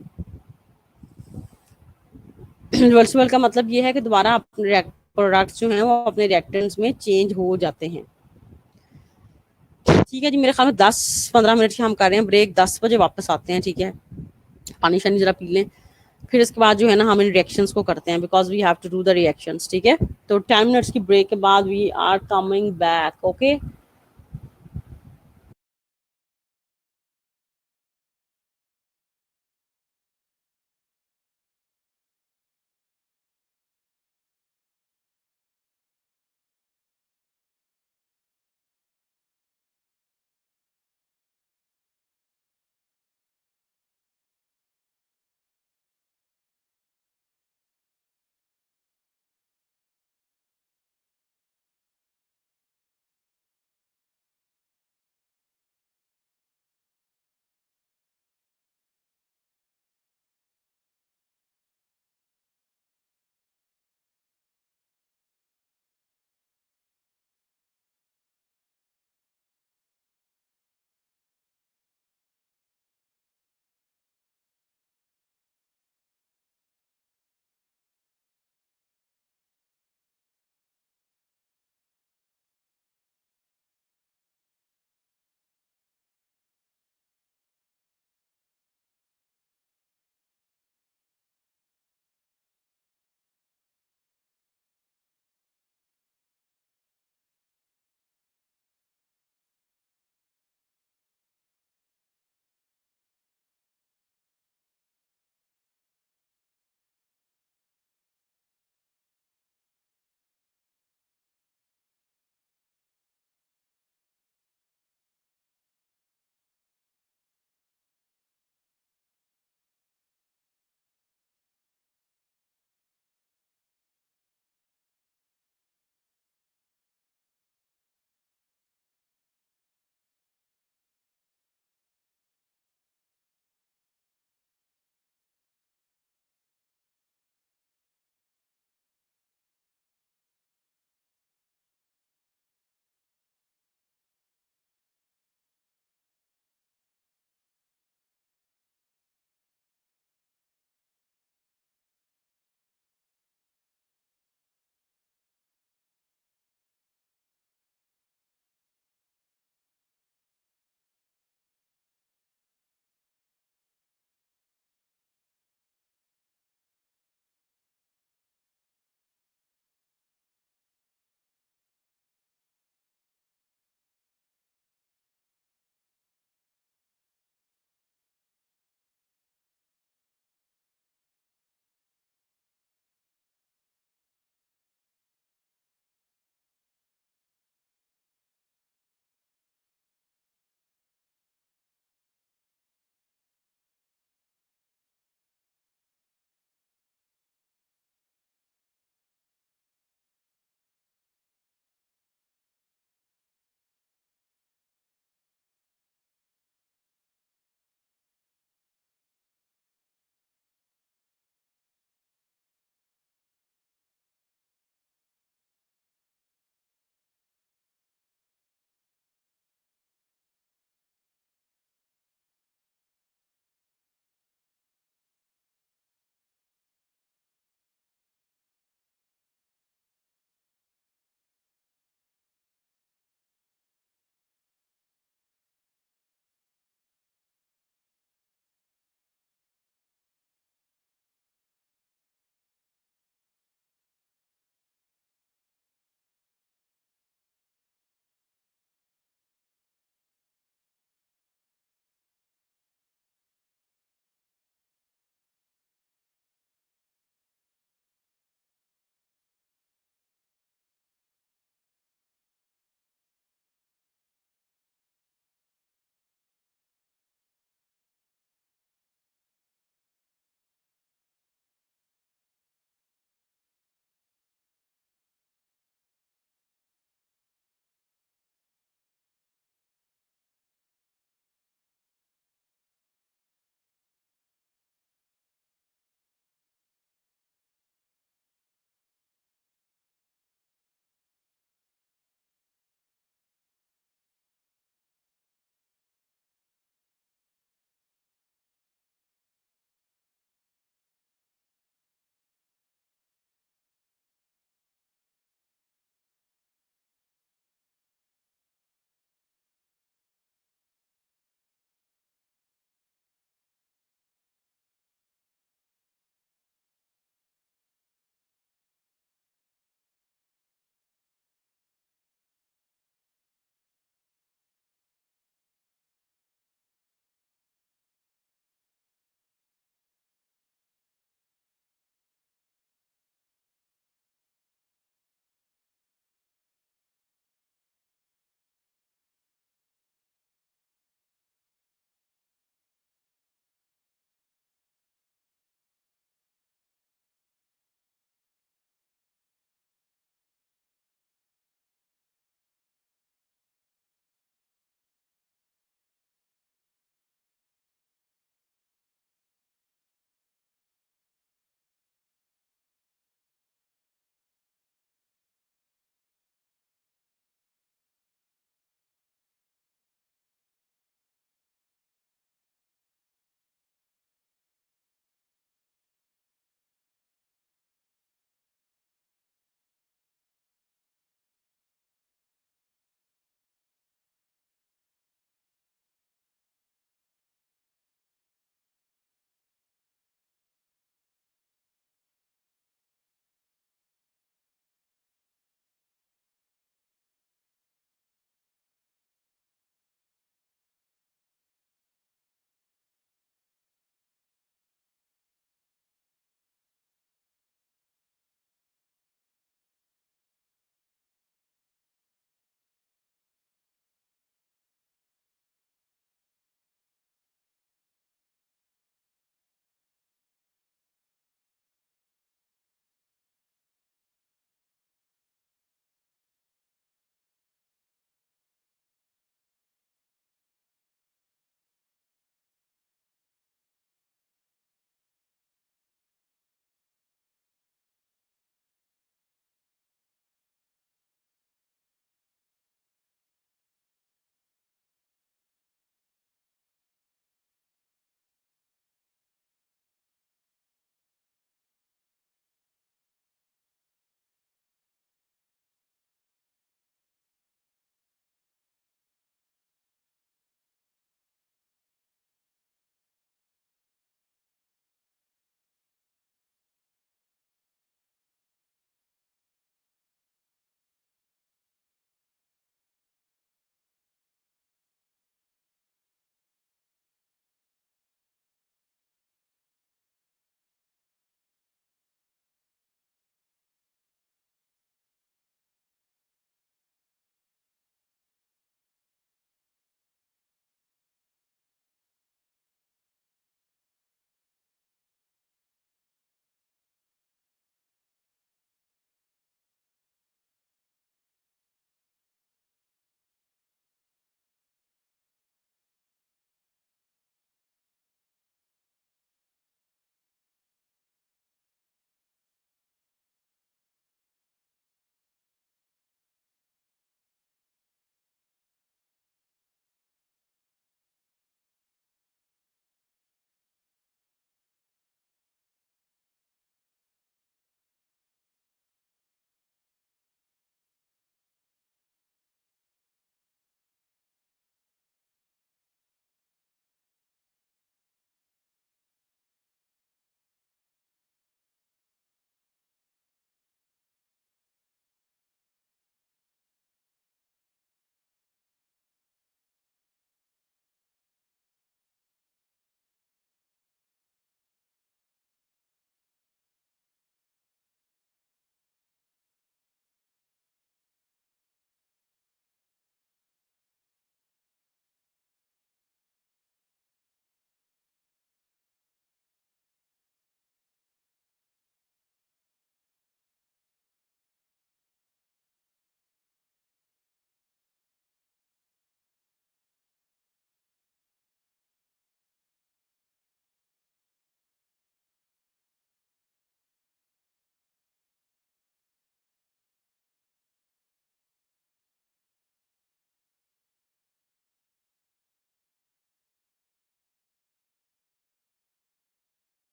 A: रिवर्सिबल का मतलब ये है कि दोबारा अपने प्रोडक्ट्स जो हैं वो अपने रिएक्टेंट्स में चेंज हो जाते हैं, ठीक है जी। मेरे ख्याल में 10-15 मिनट की हम कर रहे हैं ब्रेक, 10 बजे वापस आते हैं, ठीक है। पानी शानी जरा पी लें, फिर इसके बाद जो है ना हम इन रिएक्शंस को करते हैं, because we have to do the reactions, ठीक है। तो 10 मिनट्स की ब्रेक के बाद we are coming back, okay.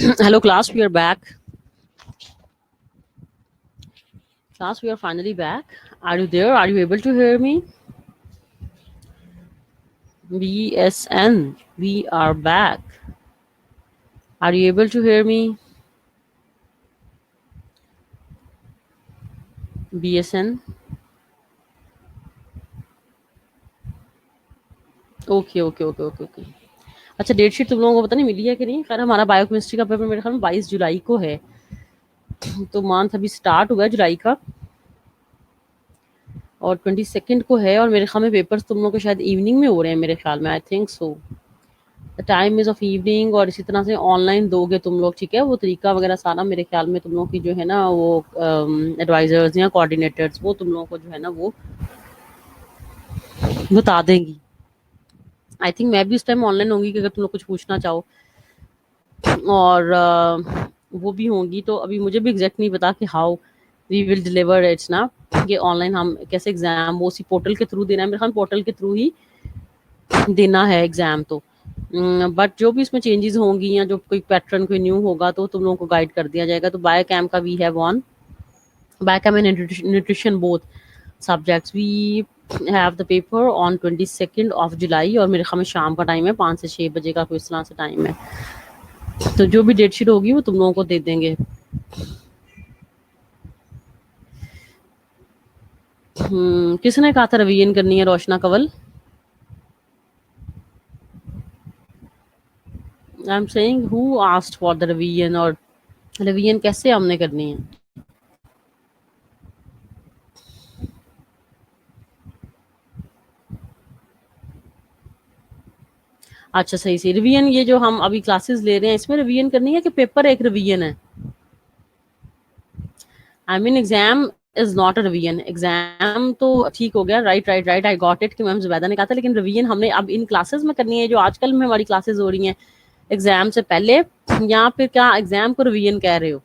A: Hello, class. We are back. Class, we are finally back. Are you there? Are you able to hear me? BSN. We are back. Are you able to hear me? BSN. Okay okay okay okay okay. अच्छा, date sheet तुम लोगों को पता नहीं मिली है कि नहीं? खैर, हमारा बायोकेमिस्ट्री का पेपर मेरे ख्याल में 22 जुलाई को है। तो मंथ अभी स्टार्ट हुआ है जुलाई का, और 22 को है, और मेरे ख्याल में पेपर्स तुम लोग को शायद इवनिंग में हो रहे हैं, मेरे ख्याल में, I think so. The time is of evening, और इसी तरह से ऑनलाइन दोगे तुम लोग, ठीक है? वो तरीका वगैरह सारा मेरे ख्याल में तुम लोग की जो है ना, वो एडवाइजर्स या कोऑर्डिनेटर्स वो तुम लोगों को जो है ना वो बता देंगी। आई थिंक मैं भी इस टाइम ऑनलाइन होंगी कि अगर तुम लोग कुछ पूछना चाहो, और वो भी होंगी। तो अभी मुझे भी एग्जैक्ट नहीं पता कि how we will deliver its ना, कि ऑनलाइन हम कैसे एग्जाम वो उसी पोर्टल के थ्रू देना है। मेरे ख्याल पोर्टल के थ्रू ही देना है एग्जाम। तो बट जो भी इसमें चेंजेस होंगी, या जो कोई पैटर्न कोई न्यू होगा, तो तुम लोगों को गाइड कर दिया जाएगा। तो बायोकेम का we have on biochem and nutrition both subjects we have the paper on 22 July, और मेरे ख्याल में शाम का टाइम है, 5 से 6 बजे का कोई इस तरह से टाइम है। तो जो भी डेट शीट होगी वो तुम लोगों को दे देंगे। किसने कहा था रिवीजन करनी है, Roshna Kanwal? I am saying who asked for the revision, और रिवीजन कैसे हमने करनी है? अच्छा, सही से रिवीजन, ये जो हम अभी क्लासेस ले रहे हैं, इसमें रिवीजन करनी है कि पेपर एक रिवीजन है? I mean exam is not a revision. Exam तो ठीक हो गया, right right right, I got it, कि मैम जुबैदा ने कहा था, लेकिन रिवीजन हमने अब इन क्लासेस में करनी है जो आजकल में हमारी क्लासेस हो रही हैं एग्जाम से पहले, या फिर क्या एग्जाम को रिवीजन कह रहे हो?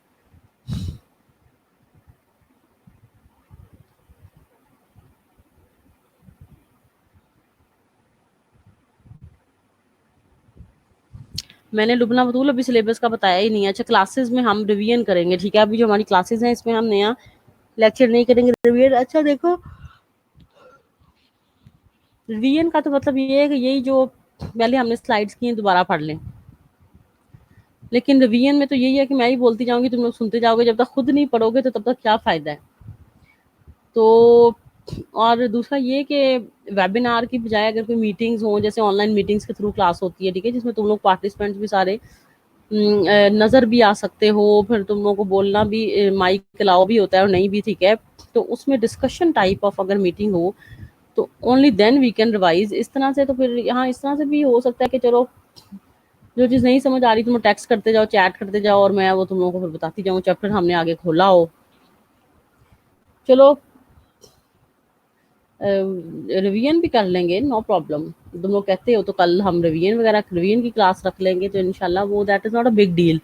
A: मैंने लुबना बतूल अभी सिलेबस का बताया ही नहीं है। अच्छा, क्लासेस में हम रिवीजन करेंगे, ठीक है? अभी जो हमारी क्लासेस हैं इसमें हम नया लेक्चर नहीं करेंगे, रिवीजन। अच्छा देखो, रिवीजन का तो मतलब ये है कि यही जो पहले हमने स्लाइड्स की हैं दोबारा पढ़ लें। लेकिन रिवीजन में तो यही है कि मैं ही बोलती जाऊंगी, तुम लोग सुनते जाओगे, जब तक खुद नहीं पढ़ोगे तो तब तक क्या फायदा है? तो और दूसरा ये कि वेबिनार की बजाय अगर कोई मीटिंग्स हो, जैसे ऑनलाइन मीटिंग्स के थ्रू क्लास होती है, ठीक है, जिसमें तुम लोग पार्टिसिपेंट्स भी सारे नज़र भी आ सकते हो, फिर तुम लोगों को बोलना भी, माइक अलाउ भी होता है और नहीं भी, ठीक है? तो उसमें डिस्कशन टाइप ऑफ अगर मीटिंग हो तो only then we can revise. इस तरह से तो फिर यहाँ इस तरह से भी हो सकता है कि चलो, जो चीज़ नहीं समझ आ रही तुम टेक्स्ट करते जाओ, चैट करते जाओ, और मैं वो तुम लोगों को फिर बताती जाऊँ, चैप्टर हमने आगे खोला हो। चलो, रिवीजन भी कर लेंगे, नो प्रॉब्लम। तुम लोग कहते हो तो कल हम रिवीजन की क्लास रख लेंगे, तो इंशाल्लाह वो that is not a big deal.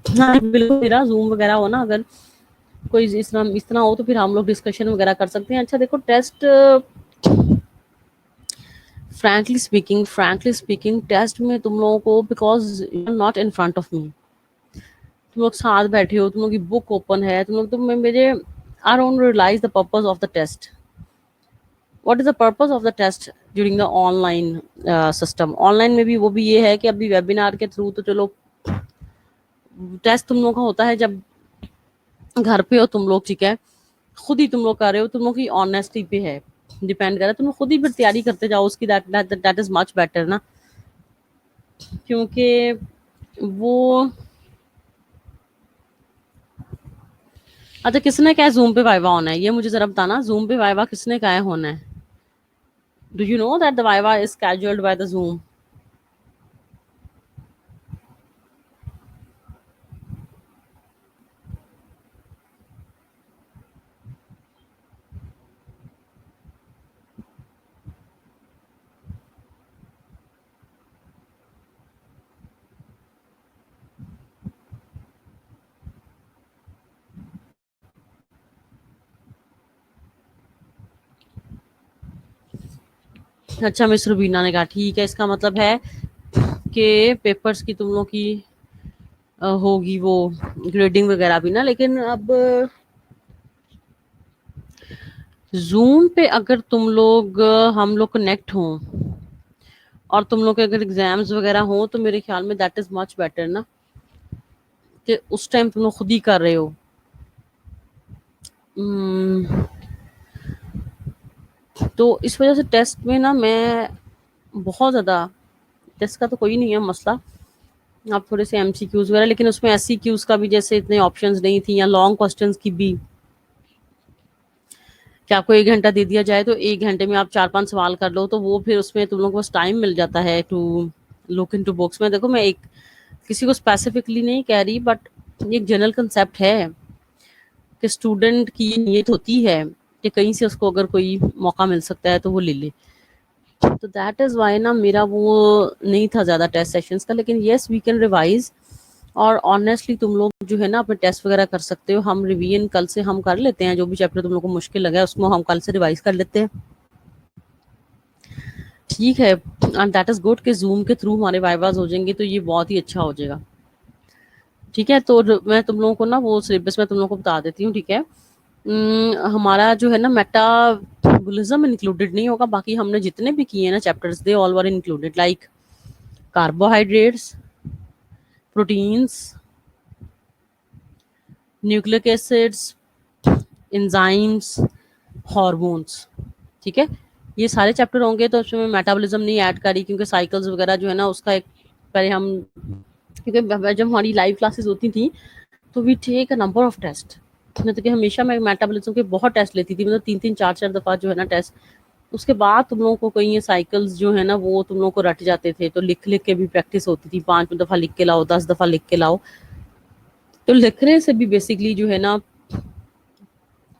A: हाँ बिल्कुल, मेरा जूम वगैरह हो ना, अगर कोई इस तरह हो तो फिर हम लोग डिस्कशन वगैरह कर सकते हैं। अच्छा देखो, टेस्ट, फ्रैंकली स्पीकिंग टेस्ट में तुम लोगों को, because you are not in front of me, तुम लोग साथ बैठे हो, तुम लोग की बुक ओपन है, तुम लोग, तो मैं मेरे I don't realize the purpose of the test. What is the purpose of the test during the online system? Online में भी वो भी ये है कि अभी वेबिनार के थ्रू तो चलो, टेस्ट तुम लोग का होता है जब घर पे हो तुम लोग, ठीक है, खुद ही तुम लोग कर रहे हो, तुम लोग की ऑनेस्टी पे है, डिपेंड कर रहा है। तुम लोग खुद ही फिर तैयारी करते जाओ उसकी, दैट इज मच बेटर ना, क्योंकि वो। अच्छा, किसने क्या जूम पे वाइवा होना है, ये मुझे जरा बताना, जूम पे वाइवा किसने क्या होना है? Do you know that the viva is scheduled by the zoom? अच्छा, मिस रुबीना ने कहा ठीक है, इसका मतलब है कि पेपर्स की तुम लोग की होगी वो ग्रेडिंग वगैरह भी ना। लेकिन अब जूम पे अगर तुम लोग हम लोग कनेक्ट हों और तुम लोग के अगर एग्जाम्स वगैरह हो, तो मेरे ख्याल में दैट इज मच बेटर ना, कि उस टाइम तुम लोग खुद ही कर रहे हो। हम्म, तो इस वजह से टेस्ट में ना मैं बहुत ज़्यादा, टेस्ट का तो कोई नहीं है मसला, आप थोड़े से एमसीक्यूज वगैरह, लेकिन उसमें एससीक्यूज का भी जैसे इतने ऑप्शंस नहीं थी, या लॉन्ग क्वेश्चंस की भी, कि आपको 1 घंटा दे दिया जाए तो 1 घंटे में आप 4-5 सवाल कर लो, तो वो फिर उसमें तुम लोगों को बस टाइम मिल जाता है टू लुक इनटू बुक्स में। देखो, मैं एक किसी को स्पेसिफिकली नहीं कह रही, बट ये एक जनरल कंसेप्ट है कि स्टूडेंट की ये नीयत होती है कि कहीं से उसको अगर कोई मौका मिल सकता है तो वो ले ले। तो दैट इज वाई ना मेरा वो नहीं था ज्यादा टेस्ट सेशंस का। लेकिन येस, वी कैन रिवाइज, और ऑनेस्टली तुम लोग जो है ना अपने टेस्ट वगैरह कर सकते हो। हम रिवीजन कल से हम कर लेते हैं, जो भी चैप्टर तुम लोग को मुश्किल लगा है उसको हम कल से रिवाइज कर लेते हैं, ठीक है। एंड दैट इज गुड कि जूम के थ्रू हमारे वाइवाज हो जाएंगे, तो ये बहुत ही अच्छा हो जाएगा, ठीक है। तो मैं तुम लोगों को ना वो सिलेबस में तुम लोगों को बता देती हूँ, ठीक है। हमारा जो है ना मेटाबॉलिज्म इंक्लूडेड नहीं होगा, बाकी हमने जितने भी किए हैं ना chapters, they all were included, like carbohydrates, proteins, nucleic acids, enzymes, hormones, ठीक है। ये सारे चैप्टर होंगे, तो उसमें मैं मेटाबॉलिज्म नहीं ऐड करी, क्योंकि साइकिल्स वगैरह जो है ना उसका एक पहले हम, क्योंकि जब हमारी लाइव क्लासेस होती थी तो we take a number of test. मतलब कि हमेशा मैं मेटाबॉलिज्म के बहुत टेस्ट लेती थी, मतलब 3-3 4-4 दफा जो है ना टेस्ट। उसके बाद तुम लोगों को कहीं ये साइकिल्स जो है ना वो तुम लोगों को रट जाते थे, तो लिख लिख के भी प्रैक्टिस होती थी, 5 दफा लिख के लाओ, 10 दफा लिख के लाओ। तो लिखने से भी बेसिकली जो है ना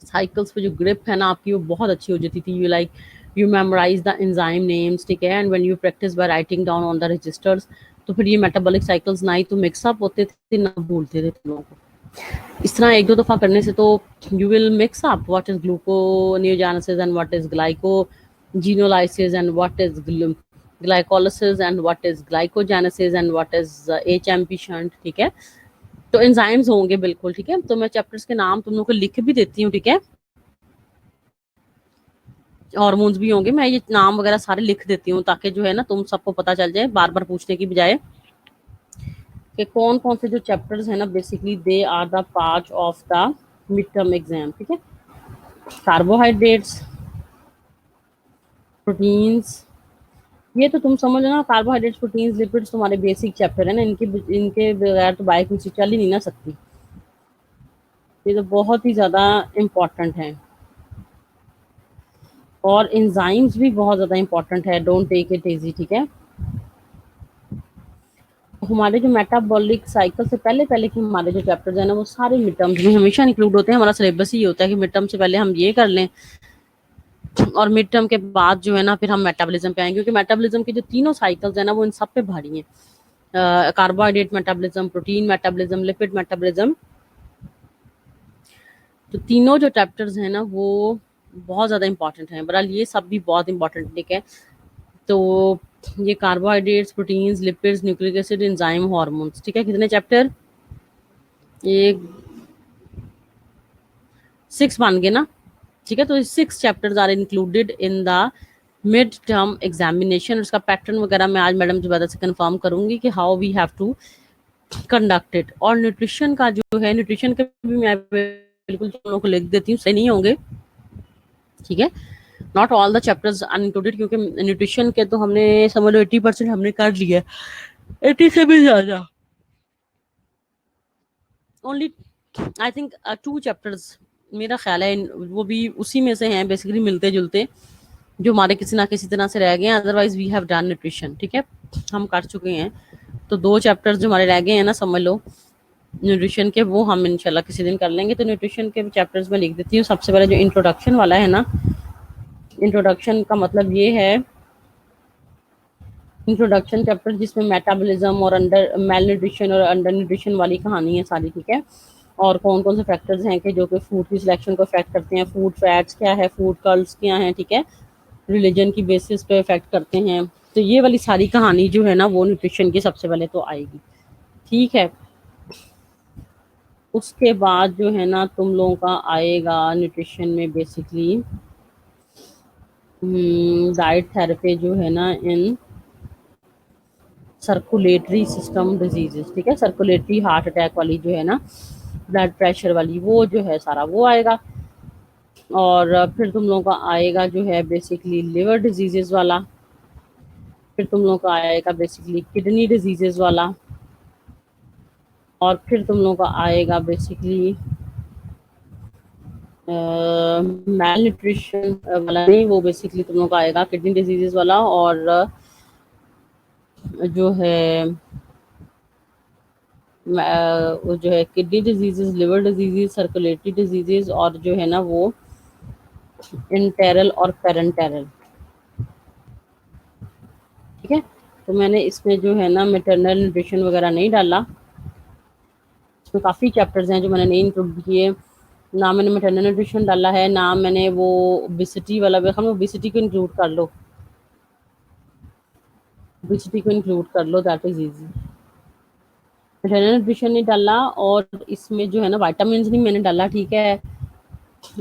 A: साइकिल्स पे जो ग्रिप है ना आपकी वो बहुत अच्छी हो जाती थी। You like you memorize the enzyme names, ठीक है, and when you practice by writing down on the registers, तो फिर ये मेटाबॉलिक साइकिल्स ना ही तो मिक्सअप होते थे ना भूलते थे तुम लोगों को। इस तरह 1-2 दफा करने से तो you will mix up what is gluconeogenesis and what is glycogenolysis and what is glycolysis and what is glycogenesis and what is HMP shunt, ठीक है। तो एंजाइम्स होंगे बिल्कुल, ठीक है। तो मैं चैप्टर्स के नाम तुम लोग को लिख भी देती हूँ, ठीक है। हॉर्मोन्स भी होंगे, मैं ये नाम वगैरह सारे लिख देती हूँ, ताकि जो है ना तुम सबको पता चल जाए, बार बार पूछने की बजाय, कि कौन कौन से जो चैप्टर्स है ना basically they are the part of the mid term exam, ठीक है। कार्बोहाइड्रेट्स, प्रोटीन्स, ये तो तुम समझ लो ना, कार्बोहाइड्रेट्स, प्रोटीन्स, लिपिड्स तुम्हारे बेसिक चैप्टर है ना, इनके बगैर तो बायोकेमिस्ट्री चल ही नहीं ना सकती। ये तो बहुत ही ज्यादा इम्पोर्टेंट है। और एंजाइम्स भी बहुत ज्यादा इम्पोर्टेंट है, डोंट टेक इट इजी, ठीक है। हमारे जो मेटाबॉलिक साइकिल से पहले पहले के हमारे जो चैप्टर्स हैं ना वो सारे मिड टर्म्स में हमेशा इंक्लूड होते हैं। हमारा सिलेबस ही होता है कि मिड टर्म से पहले हम ये कर लें, और मिड टर्म के बाद जो है ना फिर हम मेटाबॉलिज्म पे आएंगे, क्योंकि मेटाबॉलिज्म की जो तीनों साइकिल्स है ना वो इन सब पे भारी हैं। Carbohydrate metabolism, protein metabolism, lipid metabolism, तो तीनों जो चैप्टर्स हैं ना वो बहुत ज़्यादा इंपॉर्टेंट हैं। बहरहाल ये सब भी बहुत इंपॉर्टेंट, ठीक है। तो ये carbohydrates, proteins, lipids, nucleic acid, enzyme, hormones, ठीक है। कितने चैप्टर? ये 6 बन गए ना, ठीक है। तो 6 chapters are included in the mid term examination. उसका पैटर्न वगैरह मैं आज मैडम जुबैदा से कंफर्म करूंगी कि how we have to conduct it. और न्यूट्रिशन का जो है, न्यूट्रिशन के भी मैं बिल्कुल तुम लोगों को लिख देती हूँ, सही नहीं होंगे, ठीक है। Not all the chapters are included, क्योंकि न्यूट्रिशन के तो हमने समझ लो 80% हमने कर लिया है, 80 से भी ज्यादा। ओनली आई थिंक 2 चैप्टर्स मेरा ख्याल है वो भी उसी में से हैं, बेसिकली मिलते जुलते, जो हमारे किसी ना किसी तरह से रह गए हैं। Otherwise we have done nutrition, ठीक है, हम कर चुके हैं। तो 2 चैप्टर्स जो हमारे रह गए हैं ना, समझ लो न्यूट्रिशन के, वो हम इंशाल्लाह किसी दिन कर लेंगे। तो न्यूट्रिशन के चैप्टर्स में लिख देती हूँ। सबसे पहले जो इंट्रोडक्शन वाला है ना, इंट्रोडक्शन का मतलब ये है, इंट्रोडक्शन चैप्टर जिसमें मेटाबॉलिज्म और अंडर मेल न्यूट्रिशन और अंडर न्यूट्रिशन वाली कहानी है सारी, ठीक है। और कौन कौन से फैक्टर्स हैं कि जो कि फूड की सिलेक्शन को अफेक्ट करते हैं, फूड फैट्स क्या है, फूड कर्ल्स क्या हैं, ठीक है। रिलीजन की बेसिस पे इफेक्ट करते हैं। तो ये वाली सारी कहानी जो है ना वो न्यूट्रिशन की सबसे पहले तो आएगी। ठीक है। उसके बाद जो है ना तुम लोगों का आएगा न्यूट्रिशन में बेसिकली डाइट थेरेपी जो है ना इन सर्कुलेटरी सिस्टम डिजीजेस। ठीक है, सर्कुलेटरी हार्ट अटैक वाली जो है ना, ब्लड प्रेशर वाली, वो जो है सारा वो आएगा। और फिर तुम लोगों का आएगा जो है बेसिकली लिवर डिजीजेस वाला। फिर तुम लोगों का आएगा बेसिकली किडनी डिजीजेस वाला। और फिर तुम लोगों का आएगा बेसिकली मैल न्यूट्रिशन वाला, नहीं वो बेसिकली तुम लोगों का आएगा किडनी डिजीजेस वाला। और जो है वो जो है kidney diseases, liver diseases, circulatory diseases, और जो है ना वो इंटेरल और पेरेंटेरल। ठीक है। तो मैंने इसमें जो है ना मेटरनल न्यूट्रिशन वगैरह नहीं डाला। इसमें काफ़ी चैप्टर्स हैं जो मैंने नहीं इंक्लूड किए। ना मैंने मेटरनल न्यूट्रिशन डाला है, ना मैंने वो ओबेसिटी वाला भी। हम ओबेसिटी को इंक्लूड कर लो, ओबेसिटी को इंक्लूड कर लो, that is easy. Maternal nutrition नहीं डाला। और इसमें जो है ना विटामिन नहीं मैंने डाला। ठीक है।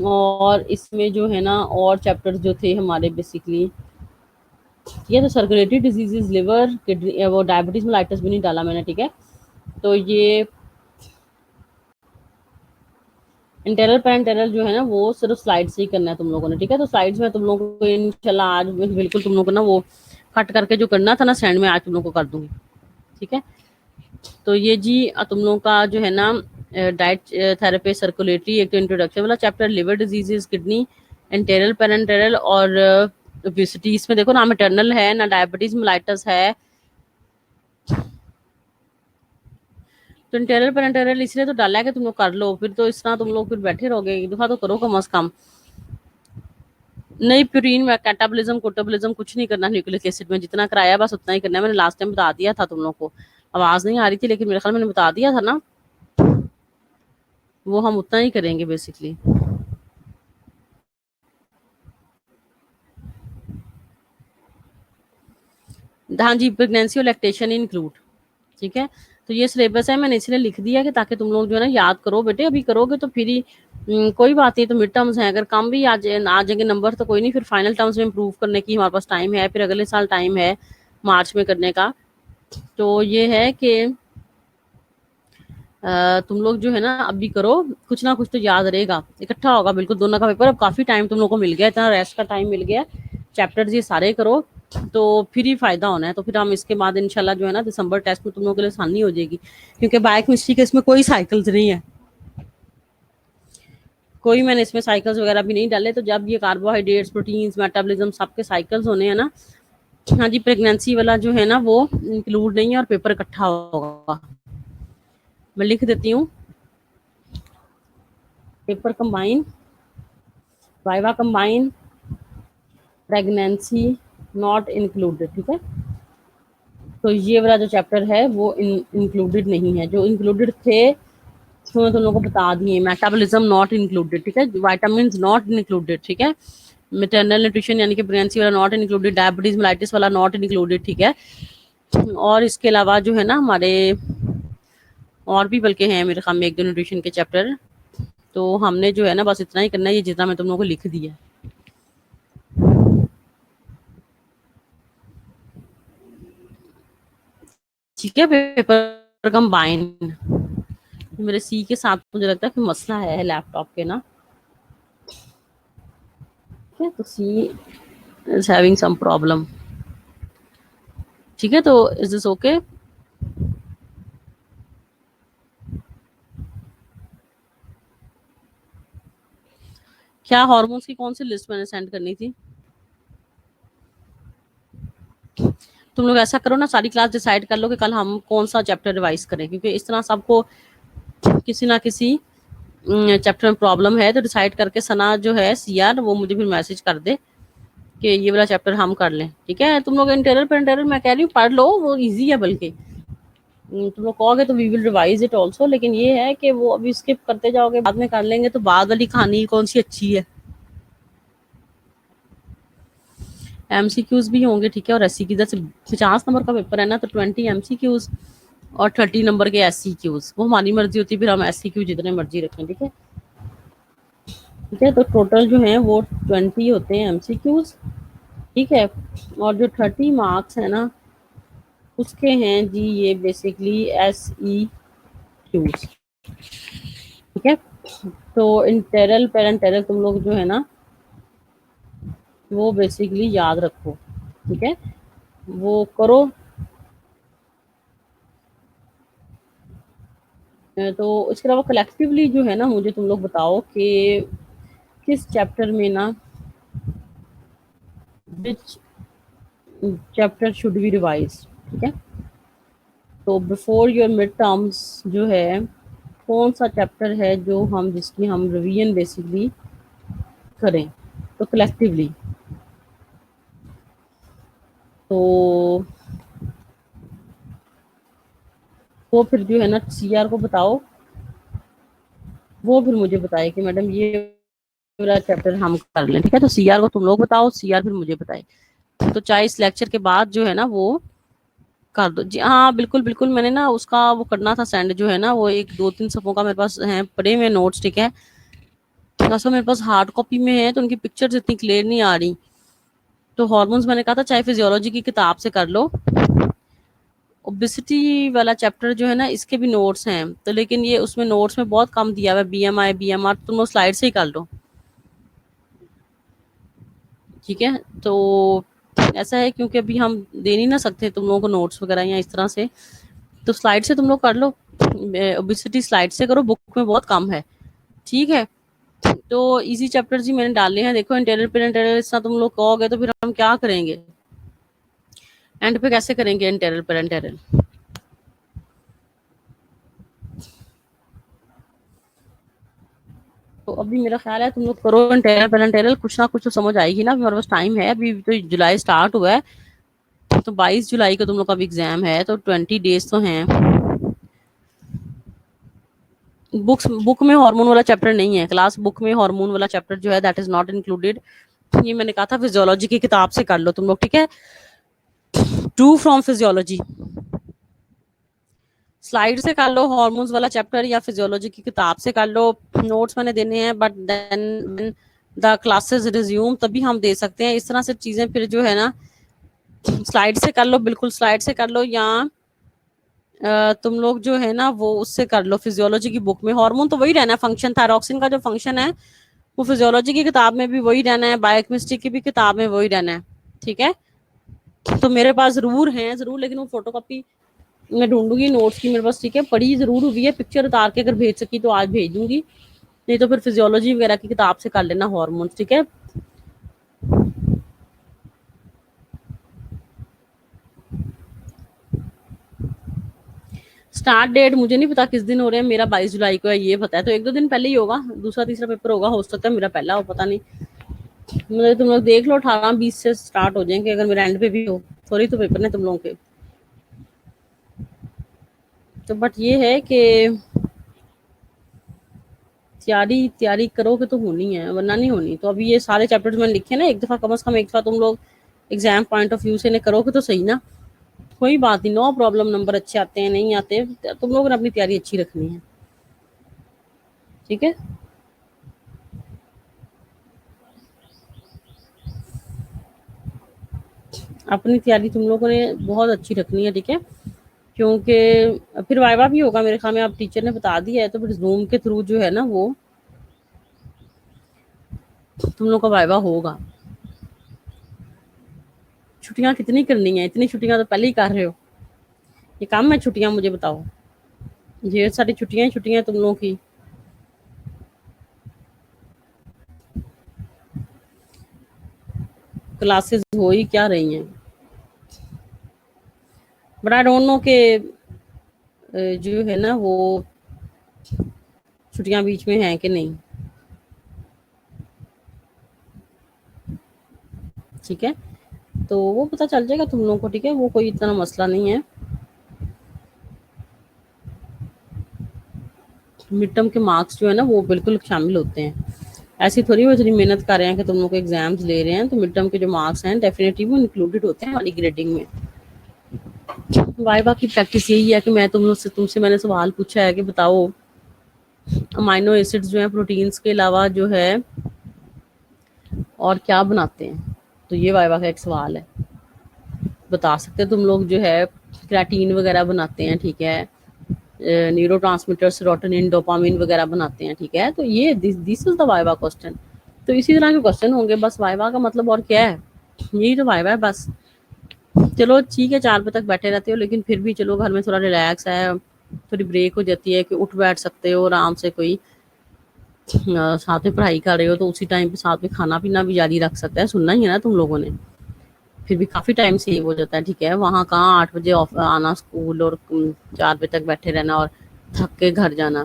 A: और इसमें जो है ना और चैप्टर्स जो थे हमारे बेसिकली, ये तो सर्कुलेटरी डिजीजेज, लिवर, किडनी, वो डायबिटीज मेलाइटिस भी नहीं डाला मैंने। ठीक है। तो ये इंटेरल पेरेंटेरल जो है ना वो सिर्फ स्लाइड से ही करना है तुम लोगों ने। ठीक है। तो स्लाइड्स में तुम लोगों को इंशाल्लाह आज बिल्कुल तुम लोगों को ना वो कट करके जो करना था ना सेंड में, आज तुम लोगों को कर दूंगी। ठीक है। तो ये जी तुम लोगों का जो है ना डाइट थेरेपी सर्कुलेटरी एक तो इंट्रोडक्शन वाला चैप्टर, लिवर डिजीजेस, किडनी, इंटेरल पेरेंटेरल और ओबेसिटी। इसमें देखो ना मैटरनल है ना डायबिटीज मेलाइटस है। तो इंटेरियर पेरेंटेरियल इसलिए तो डाला है कि तुम लोग कर लो, फिर तो इस तरह तुम लोग फिर बैठे रहोगे। एक दफा तो करो कम अज कम। नहीं, प्यूरिन में कैटाबॉलिज्म कोटाबॉलिज्म कुछ नहीं करना न्यूक्लिक एसिड में, जितना कराया बस उतना ही करना है। मैंने लास्ट टाइम बता दिया था तुम लोग को, आवाज नहीं आ रही थी लेकिन मेरे ख्याल मैंने बता दिया था ना, वो हम उतना ही करेंगे बेसिकली। हाँ जी, प्रेगनेंसी और लैक्टेशन इंक्लूड। ठीक है। तो ये सिलेबस है, मैंने इसलिए लिख दिया कि ताकि तुम लोग जो है ना याद करो बेटे। अभी करोगे तो फिर ही कोई बात नहीं। तो मिड टर्म्स हैं, अगर कम भी आ जाएंगे नंबर तो कोई नहीं, फिर फाइनल टर्म्स में इम्प्रूव करने की हमारे पास टाइम है। फिर अगले साल टाइम है मार्च में करने का। तो ये है कि तुम लोग जो है ना अभी करो, कुछ ना कुछ तो याद रहेगा, इकट्ठा होगा बिल्कुल दोनों का पेपर। अब काफी टाइम तुम लोग को मिल गया, इतना रेस्ट का टाइम मिल गया। चैप्टर्स ये सारे करो तो फिर ही फायदा होना है। तो फिर हम इसके बाद इंशाल्लाह जो है ना दिसंबर टेस्ट में तुम लोगों के लिए आसानी हो जाएगी, क्योंकि बायोकेमिस्ट्री के इसमें कोई साइकिल्स नहीं है, कोई मैंने इसमें साइकिल्स वगैरह भी नहीं डाले। तो जब ये कार्बोहाइड्रेट्स, प्रोटीन्स, मेटाबॉलिज्म सबके साइकिल्स होने हैं ना। हाँ जी, प्रेगनेंसी वाला जो है ना वो इंक्लूड नहीं है और पेपर इकट्ठा होगा। मैं लिख देती हूँ, paper combine, viva combine, pregnancy not included. ठीक है। तो ये वाला जो चैप्टर है वो इंक्लूडेड नहीं है। जो इंक्लूडेड थे तो मैं तुम लोगों को बता दिए। Metabolism not included. ठीक है। Vitamin not included. ठीक है। मेटरनल न्यूट्रिशन यानी कि प्रेगनेंसी वाला नॉट इंक्लूडेड, डायबिटीज मेलाइटिस वाला नॉट इंक्लूडेड। ठीक है। और इसके अलावा जो है ना हमारे और भी बल्कि हैं मेरे ख्याल में एक दो न्यूट्रिशन के चैप्टर। तो हमने जो है ना बस इतना ही करना है, ये जितना मैं तुम लोगों को लिख दिया। ठीक है। पेपर कंबाइन, मेरे सी के साथ मुझे लगता है कि मसला है लैपटॉप के ना। ठीक है। तो सी इज हैविंग सम प्रॉब्लम। ठीक है। तो इज दिस ओके? क्या हार्मोन्स की कौन सी लिस्ट मैंने सेंड करनी थी? तुम लोग ऐसा करो ना, सारी क्लास डिसाइड कर लो कि कल हम कौन सा चैप्टर रिवाइज करें, क्योंकि इस तरह सबको किसी ना किसी चैप्टर में प्रॉब्लम है। तो डिसाइड करके सना जो है सीआर वो मुझे फिर मैसेज कर दे कि ये वाला चैप्टर हम कर लें। ठीक है। तुम लोग इंटेरियर पेरेंटेरियल मैं कह रही हूँ पढ़ लो, वो इजी है बल्कि। तुम लोग कहोगे तो we will revise it also, लेकिन ये है कि वो अभी स्किप करते जाओगे बाद में कर लेंगे तो बाद वाली कहानी कौन सी अच्छी है। एमसीक्यूज भी होंगे, ठीक है, और एससी की, जैसे 50 नंबर का पेपर है ना, तो 20 एमसीक्यूज और 30 नंबर के एससीक्यूज। वो हमारी मर्जी होती है, फिर हम एससीक्यू जितने मर्जी रखें, ठीक है। ठीक है, तो टोटल जो है वो 20 होते हैं एमसीक्यूज, ठीक है। और जो 30 मार्क्स है ना, उसके हैं जी ये बेसिकली एसई ठीक है। तो इंटेरल पेरेंटेरल तुम लोग जो है ना वो बेसिकली याद रखो, ठीक है, वो करो। तो इसके अलावा कलेक्टिवली जो है ना, मुझे तुम लोग बताओ कि किस चैप्टर में ना, विच चैप्टर शुड बी रिवाइज, ठीक है। तो बिफोर योर मिड टर्म्स जो है, कौन सा चैप्टर है जो हम जिसकी हम रिवीजन बेसिकली करें, तो कलेक्टिवली। तो वो फिर जो है ना सीआर को बताओ, वो फिर मुझे बताए कि मैडम ये वाला चैप्टर हम कर लें, ठीक है। तो सीआर को तुम लोग बताओ, सीआर फिर मुझे बताए। तो चाहे इस लेक्चर के बाद जो है ना वो कर दो जी। हाँ बिल्कुल बिल्कुल, मैंने ना उसका वो करना था सेंड, जो है ना वो एक 2-3 सफ़ों का मेरे पास है पड़े हुए नोट्स, ठीक है। असल मेरे पास हार्ड कॉपी में है, तो उनकी पिक्चर्स इतनी क्लियर नहीं आ रही। तो हॉर्मोन्स मैंने कहा था चाहे फिजियोलॉजी की किताब से कर लो। ओबेसिटी वाला चैप्टर जो है ना, इसके भी नोट्स हैं, तो लेकिन ये उसमें नोट्स में बहुत कम दिया हुआ है, बीएमआई बीएमआर तुम लोग स्लाइड से ही कर लो, ठीक है। तो ऐसा है क्योंकि अभी हम दे नहीं ना सकते तुम लोगों को नोट्स वगैरह या इस तरह से, तो स्लाइड से तुम लोग कर लो। ओबेसिटी स्लाइड से करो, बुक में बहुत कम है, ठीक है। तो इजी चैप्टर जी मैंने डाले हैं, देखो इंटेरियर पेरेंटेरियल इतना तुम लोग कहोगे तो फिर हम क्या करेंगे, एंड पे कैसे करेंगे इंटेरियर पेरेंटेरियल। तो अभी मेरा ख्याल है तुम लोग करो इंटेरियर पेरेंटेरियल, कुछ ना कुछ तो समझ आएगी ना, अभी हमारे पास टाइम है, अभी तो जुलाई स्टार्ट हुआ है, तो 22 जुलाई को तुम लोग का भी एग्जाम है, तो 20 डेज तो हैं। बुक में हार्मोन वाला चैप्टर नहीं है, क्लास बुक में हार्मोन वाला चैप्टर जो है दैट इज नॉट इंक्लूडेड। ये मैंने कहा था फिजियोलॉजी की किताब से कर लो तुम लोग, ठीक है। ट्रू फ्रॉम फिजियोलॉजी स्लाइड से कर लो, हार्मोन्स वाला चैप्टर या फिजियोलॉजी की किताब से कर लो। नोट्स मैंने देने हैं, but then the classes resume तभी हम दे सकते हैं, इस तरह से चीजें फिर जो है ना स्लाइड से कर लो, बिल्कुल स्लाइड से कर लो, या तुम लोग जो है ना वो उससे कर लो फिजियोलॉजी की बुक में। हार्मोन तो वही रहना है, फंक्शन थायरॉक्सिन का जो फंक्शन है वो फिजियोलॉजी की किताब में भी वही रहना है, बायोकेमिस्ट्री की भी किताब में वही रहना है, ठीक है। तो मेरे पास जरूर है जरूर, लेकिन वो फोटो कॉपी मैं ढूंढूंगी नोट्स की मेरे पास, ठीक है, पढ़ी जरूर हुई है, पिक्चर उतार के अगर भेज सकी तो आज भेज दूंगी, नहीं तो फिर फिजियोलॉजी वगैरह की किताब से कर लेना हार्मोन्स, ठीक है। स्टार्ट डेट मुझे नहीं पता किस दिन हो रहे हैं, मेरा 22 जुलाई को है ये पता है, तो 1-2 दिन पहले ही होगा, दूसरा तीसरा पेपर होगा, हो सकता है मेरा पहला हो, पता नहीं। मतलब तुम लोग देख लो 18-20 से स्टार्ट हो जाएंगे, अगर मेरा एंड पे भी हो, सॉरी तो पेपर ने तुम लोगों के। तो बट ये है कि तैयारी तैयारी करोगे तो होनी है, वरना नहीं होनी। तो अभी ये सारे चैप्टर्स मैंने लिखे ना, एक दफा कम से कम एक दफा तुम लोग एग्जाम पॉइंट ऑफ व्यू से इन्हें करोगे तो सही ना। कोई बात नहीं, नो प्रॉब्लम, नंबर अच्छे आते हैं नहीं आते, तुम लोगों ने अपनी तैयारी अच्छी रखनी है, ठीक है। अपनी तैयारी तुम लोगों ने बहुत अच्छी रखनी है, ठीक है, क्योंकि फिर वाइवा भी होगा मेरे ख्याल में, आप टीचर ने बता दिया है, तो फिर जूम के थ्रू जो है ना वो तुम लोग का वाइवा होगा। छुट्टियां कितनी करनी है, इतनी छुट्टियां तो पहले ही कर रहे हो, ये काम है छुट्टियां, मुझे बताओ। ये सारी छुट्टियां ही छुट्टियां तुम लोगों की। क्लासेस हो ही क्या रही हैं, बट आई डोंट नो के जो है ना वो छुट्टियां बीच में हैं कि नहीं, ठीक है। तो वो पता चल जाएगा तुम लोगों को, ठीक है, वो कोई इतना मसला नहीं है। मिड टर्म के मार्क्स जो है ना वो बिल्कुल शामिल होते हैं, ऐसी थोड़ी वो इतनी मेहनत कर रहे हैं कि तुम लोग एग्जाम्स ले रहे हैं, तो मिड टर्म के जो मार्क्स हैं डेफिनेटली वो इंक्लूडेड होते हैं हमारी ग्रेडिंग में। वाइवा की प्रैक्टिस यही है कि मैं तुमसे मैंने सवाल पूछा है कि बताओ अमाइनो एसिड्स जो है प्रोटीन्स के अलावा जो है और क्या बनाते हैं, तो ये वाइवा का एक सवाल है। बता सकते हो तुम लोग जो है क्रेटीन वगैरह बनाते हैं, ठीक है, न्यूरो ट्रांसमीटर सेरोटोनिन डोपामिन वगैरह बनाते हैं, ठीक है, तो ये this is the viva question. तो इसी तरह के क्वेश्चन होंगे बस, वाइवा का मतलब और क्या है, यही तो वाइवा है बस। चलो ठीक है, 4 बजे तक बैठे रहते हो, लेकिन फिर भी चलो घर में थोड़ा रिलैक्स है, थोड़ी ब्रेक हो जाती है कि उठ बैठ सकते हो आराम से, कोई साथ में पढ़ाई कर रहे हो तो उसी टाइम पे साथ में खाना पीना भी जारी रख सकता है, सुनना ही है ना तुम लोगों ने। फिर भी काफ़ी टाइम सेव हो जाता है, ठीक है, वहाँ कहाँ 8 बजे आना स्कूल और 4 बजे तक बैठे रहना और थक के घर जाना।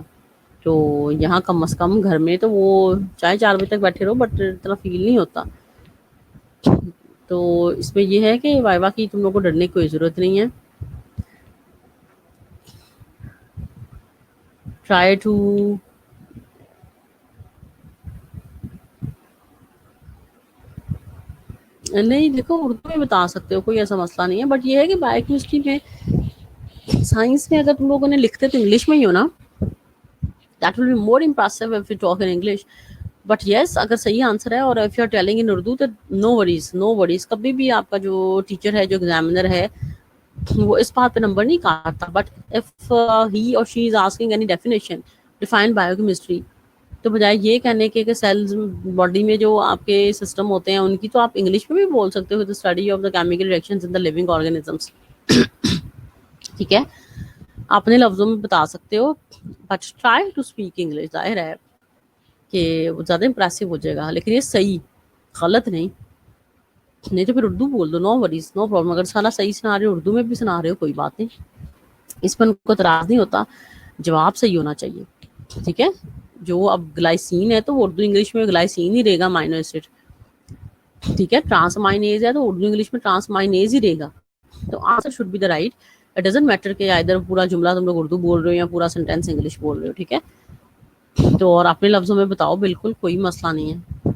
A: तो यहाँ कम से कम घर में तो वो चाहे 4 बजे तक बैठे रहो बट इतना फील नहीं होता। तो इसमें ये है कि वाइवा की तुम लोग को डरने की कोई ज़रूरत नहीं है। ट्राई टू, नहीं देखो उर्दू में बता सकते हो, कोई ऐसा मसला नहीं है, बट ये है कि बायोकेमिस्ट्री में, साइंस में अगर तुम लोगों ने लिखते तो इंग्लिश में ही हो ना, that will be more impressive if you talk in English. But yes, अगर सही आंसर है और if you are telling in Urdu तो नो वरीज, नो वरीज, कभी भी आपका जो टीचर है, जो एग्जामिनर है, वो इस बात पे नंबर नहीं काटता। बट इफ ही और she is asking any definition defined biochemistry, तो बजाय ये कहने के सेल्स बॉडी में जो आपके सिस्टम होते हैं उनकी, तो आप इंग्लिश में भी बोल सकते हो, the study of the chemical reactions in the living organisms, ठीक है, अपने लफ्जों में बता सकते हो। But try to speak English, जाहिर है कि वो ज़्यादा इंप्रेसिव हो जाएगा, लेकिन ये सही, गलत नहीं। नहीं तो फिर उर्दू बोल दो, नो वरीज, नो प्रॉब्लम, अगर सारा सही सुना रहे हो, उर्दू में भी सुना रहे हो, कोई बात नहीं, इस पर उनको एतराज़ नहीं होता, जवाब सही होना चाहिए, ठीक है। जो अब ग्लाइसिन है तो वो उर्दू इंग्लिश में ग्लाइसिन ही रहेगा, माइनो एसिड, ठीक है, ट्रांसमाइनेज है तो उर्दू इंग्लिश में ट्रांसमाइनेज ही रहेगा। तो answer should be the right. It doesn't matter कि इधर पूरा जुमला तुम लोग उर्दू बोल रहे हो या पूरा सेंटेंस इंग्लिश बोल रहे हो, ठीक है। तो और अपने लफ्जों में बताओ, बिल्कुल कोई मसला नहीं है।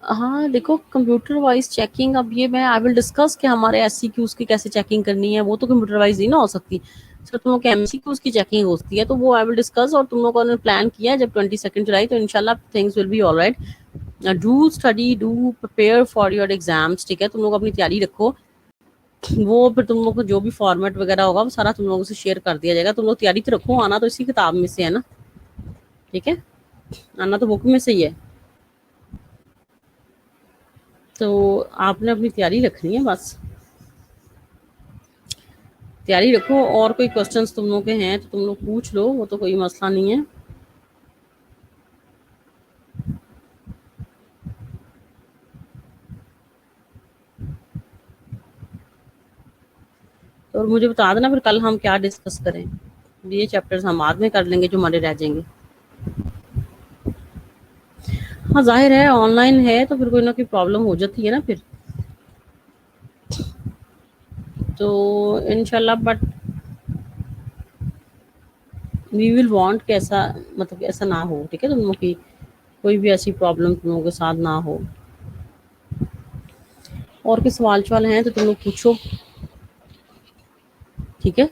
A: हाँ देखो, कंप्यूटर वाइज चेकिंग, अब ये मैं आई विल डिस्कस कि हमारे एससीक्यूज की कैसे चेकिंग करनी है, वो तो कंप्यूटर वाइज नहीं ना हो सकती, सिर्फ तुम लोग के एमसीक्यूज की चेकिंग होती है, तो वो आई विल डिस्कस। और तुम लोगों ने प्लान किया है जब 22 जुलाई, तो इंशाल्लाह things will B alright. Do study, do prepare for your exams, ठीक है, तुम लोग अपनी तैयारी रखो। वो फिर तुम लोग को जो भी फॉर्मेट वगैरह होगा वो सारा तुम लोगों से शेयर कर दिया जाएगा। तुम लोग तैयारी तो रखो, आना तो इसी किताब में से है ना, ठीक है, आना तो बुक में से ही है। तो आपने अपनी तैयारी रखनी है बस, तैयारी रखो। और कोई क्वेश्चंस तुम लोग के हैं तो तुम लोग पूछ लो, वो तो कोई मसला नहीं है। तो और मुझे बता देना फिर कल हम क्या डिस्कस करें, ये चैप्टर्स हम बाद में कर लेंगे जो हमारे रह जाएंगे। हाँ जाहिर है ऑनलाइन है तो फिर कोई ना कोई प्रॉब्लम हो जाती है ना फिर, तो इंशाल्लाह, बट वी विल वांट कि ऐसा, मतलब कि ऐसा ना हो, ठीक है, तुम लोग की कोई भी ऐसी प्रॉब्लम तुम लोगों के साथ ना हो। और कोई सवाल हैं तो तुम लोग पूछो, ठीक है।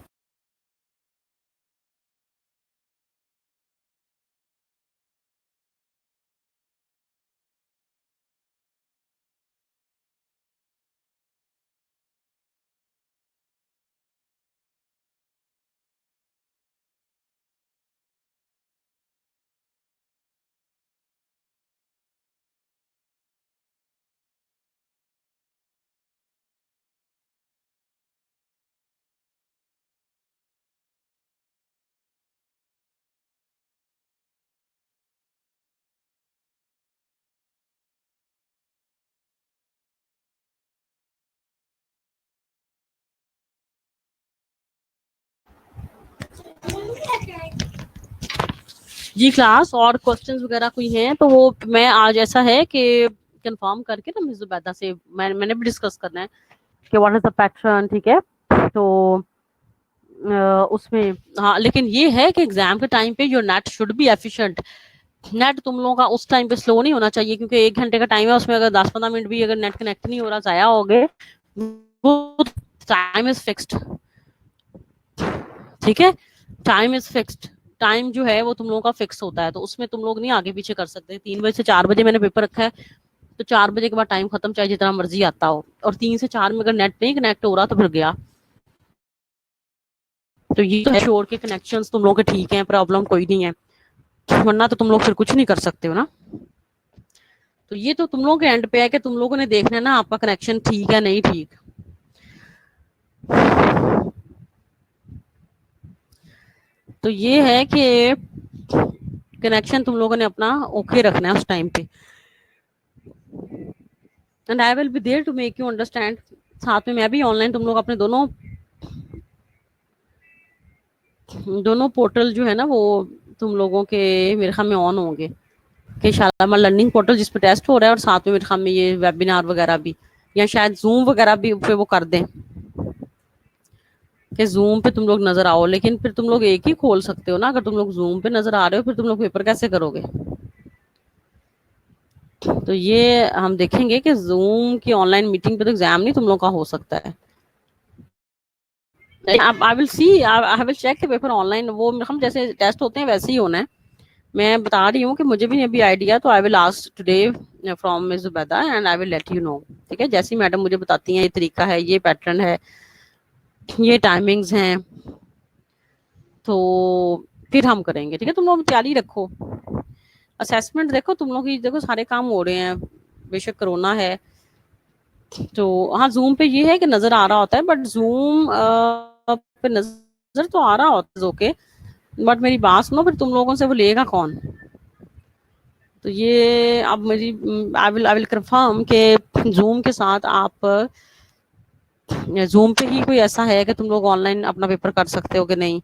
A: जी क्लास, और क्वेश्चंस वगैरह कोई हैं तो वो मैं आज ऐसा है कि कंफर्म करके ना मिस जुबैदा से मैंने भी डिस्कस करना है कि व्हाट इज द पैटर्न, ठीक है। तो उसमें हाँ, लेकिन ये है कि एग्जाम के टाइम पे your net should be efficient. Net तुम लोगों का उस टाइम पे स्लो नहीं होना चाहिए, क्योंकि 1 घंटे का टाइम है, उसमें अगर 10-15 मिनट भी अगर नेट कनेक्ट नहीं हो रहा, जाया हो गए, वो टाइम इज फिक्स्ड। ठीक है, टाइम इज फिक्स्ड। टाइम जो है वो तुम लोगों का फिक्स होता है, तो उसमें तुम लोग नहीं आगे पीछे कर सकते। 3 बजे से 4 बजे मैंने पेपर रखा है, तो 4 बजे के बाद टाइम खत्म, चाहे जितना मर्जी आता हो। और 3 से 4 में अगर नेट नहीं कनेक्ट हो रहा तो फिर गया। तो ये तो श्योर के कनेक्शंस तुम लोग के ठीक है, प्रॉब्लम कोई नहीं है, वरना तो तुम लोग फिर कुछ नहीं कर सकते हो ना। तो ये तो तुम लोगों के एंड पे है कि तुम लोगों ने देखना है ना आपका कनेक्शन ठीक है नहीं ठीक। तो ये है कि कनेक्शन तुम लोगों ने अपना ओके रखना है उस टाइम पे, and I will be there to make you understand. साथ में मैं भी ऑनलाइन, तुम लोग अपने दोनों दोनों पोर्टल जो है ना वो तुम लोगों के मेरे ख्याल में ऑन होंगे, कि शालामार लर्निंग पोर्टल जिस पे टेस्ट हो रहा है, और साथ में मेरे ख्याल में ये वेबिनार वगैरह भी, या शायद जूम वगैरह भी पे वो कर दें कि जूम पे तुम लोग नजर आओ। लेकिन फिर तुम लोग एक ही खोल सकते हो ना, अगर तुम लोग जूम पे नजर आ रहे हो फिर तुम लोग पेपर कैसे करोगे। तो ये हम देखेंगे कि जूम की ऑनलाइन मीटिंग पे तो एग्जाम नहीं तुम लोग का हो सकता है। I will see, I will check paper online, वो हम जैसे टेस्ट होते हैं वैसे ही होना है। मैं बता रही हूँ कि मुझे भी अभी आइडिया, तो I will ask today from miss Zubaida and I will let you know. ठीक है, जैसी मैडम मुझे बताती हैं ये तरीका है, ये पैटर्न है, ये टाइमिंग्स हैं, तो फिर हम करेंगे। ठीक है, तुम लोग तैयारी रखो। असेसमेंट देखो, तुम लोग की देखो सारे काम हो रहे हैं, बेशक कोरोना है। तो हाँ, जूम पे ये है कि नजर आ रहा होता है, बट जूम पे नजर तो आ रहा होता है ओके, बट मेरी बात सुनो, फिर तुम लोगों से वो लेगा कौन। तो ये अब मेरी आई विल कंफर्म कि जूम के साथ आप, जूम पे ही कोई ऐसा है कि तुम लोग ऑनलाइन अपना पेपर कर सकते हो कि नहीं,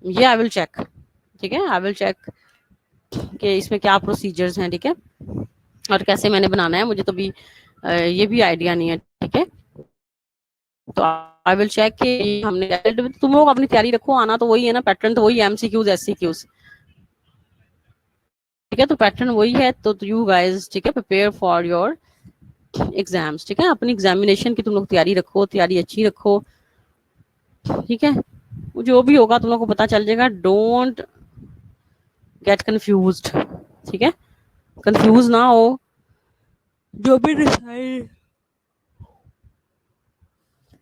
A: ये आई विल चेक। ठीक है, आई विल चेक कि इसमें क्या प्रोसीजर्स हैं। ठीक है, और कैसे मैंने बनाना है, मुझे तो भी ये भी आइडिया नहीं है। ठीक है, तो आई विल चेक कि हमने, तुम लोग अपनी तैयारी रखो, आना तो वही है ना, पैटर्न तो वही है, एमसीक्यूज एससीक्यूज। ठीक है, तो पैटर्न वही है, तो यू गाइस ठीक है प्रिपेयर फॉर योर एग्जाम्स। ठीक है, अपनी एग्जामिनेशन की तुम लोग तैयारी रखो, तैयारी अच्छी रखो। ठीक है, जो भी होगा तुम लोग को पता चल जाएगा, डोंट गेट कंफ्यूज्ड। ठीक है, कंफ्यूज ना हो, जो भी decide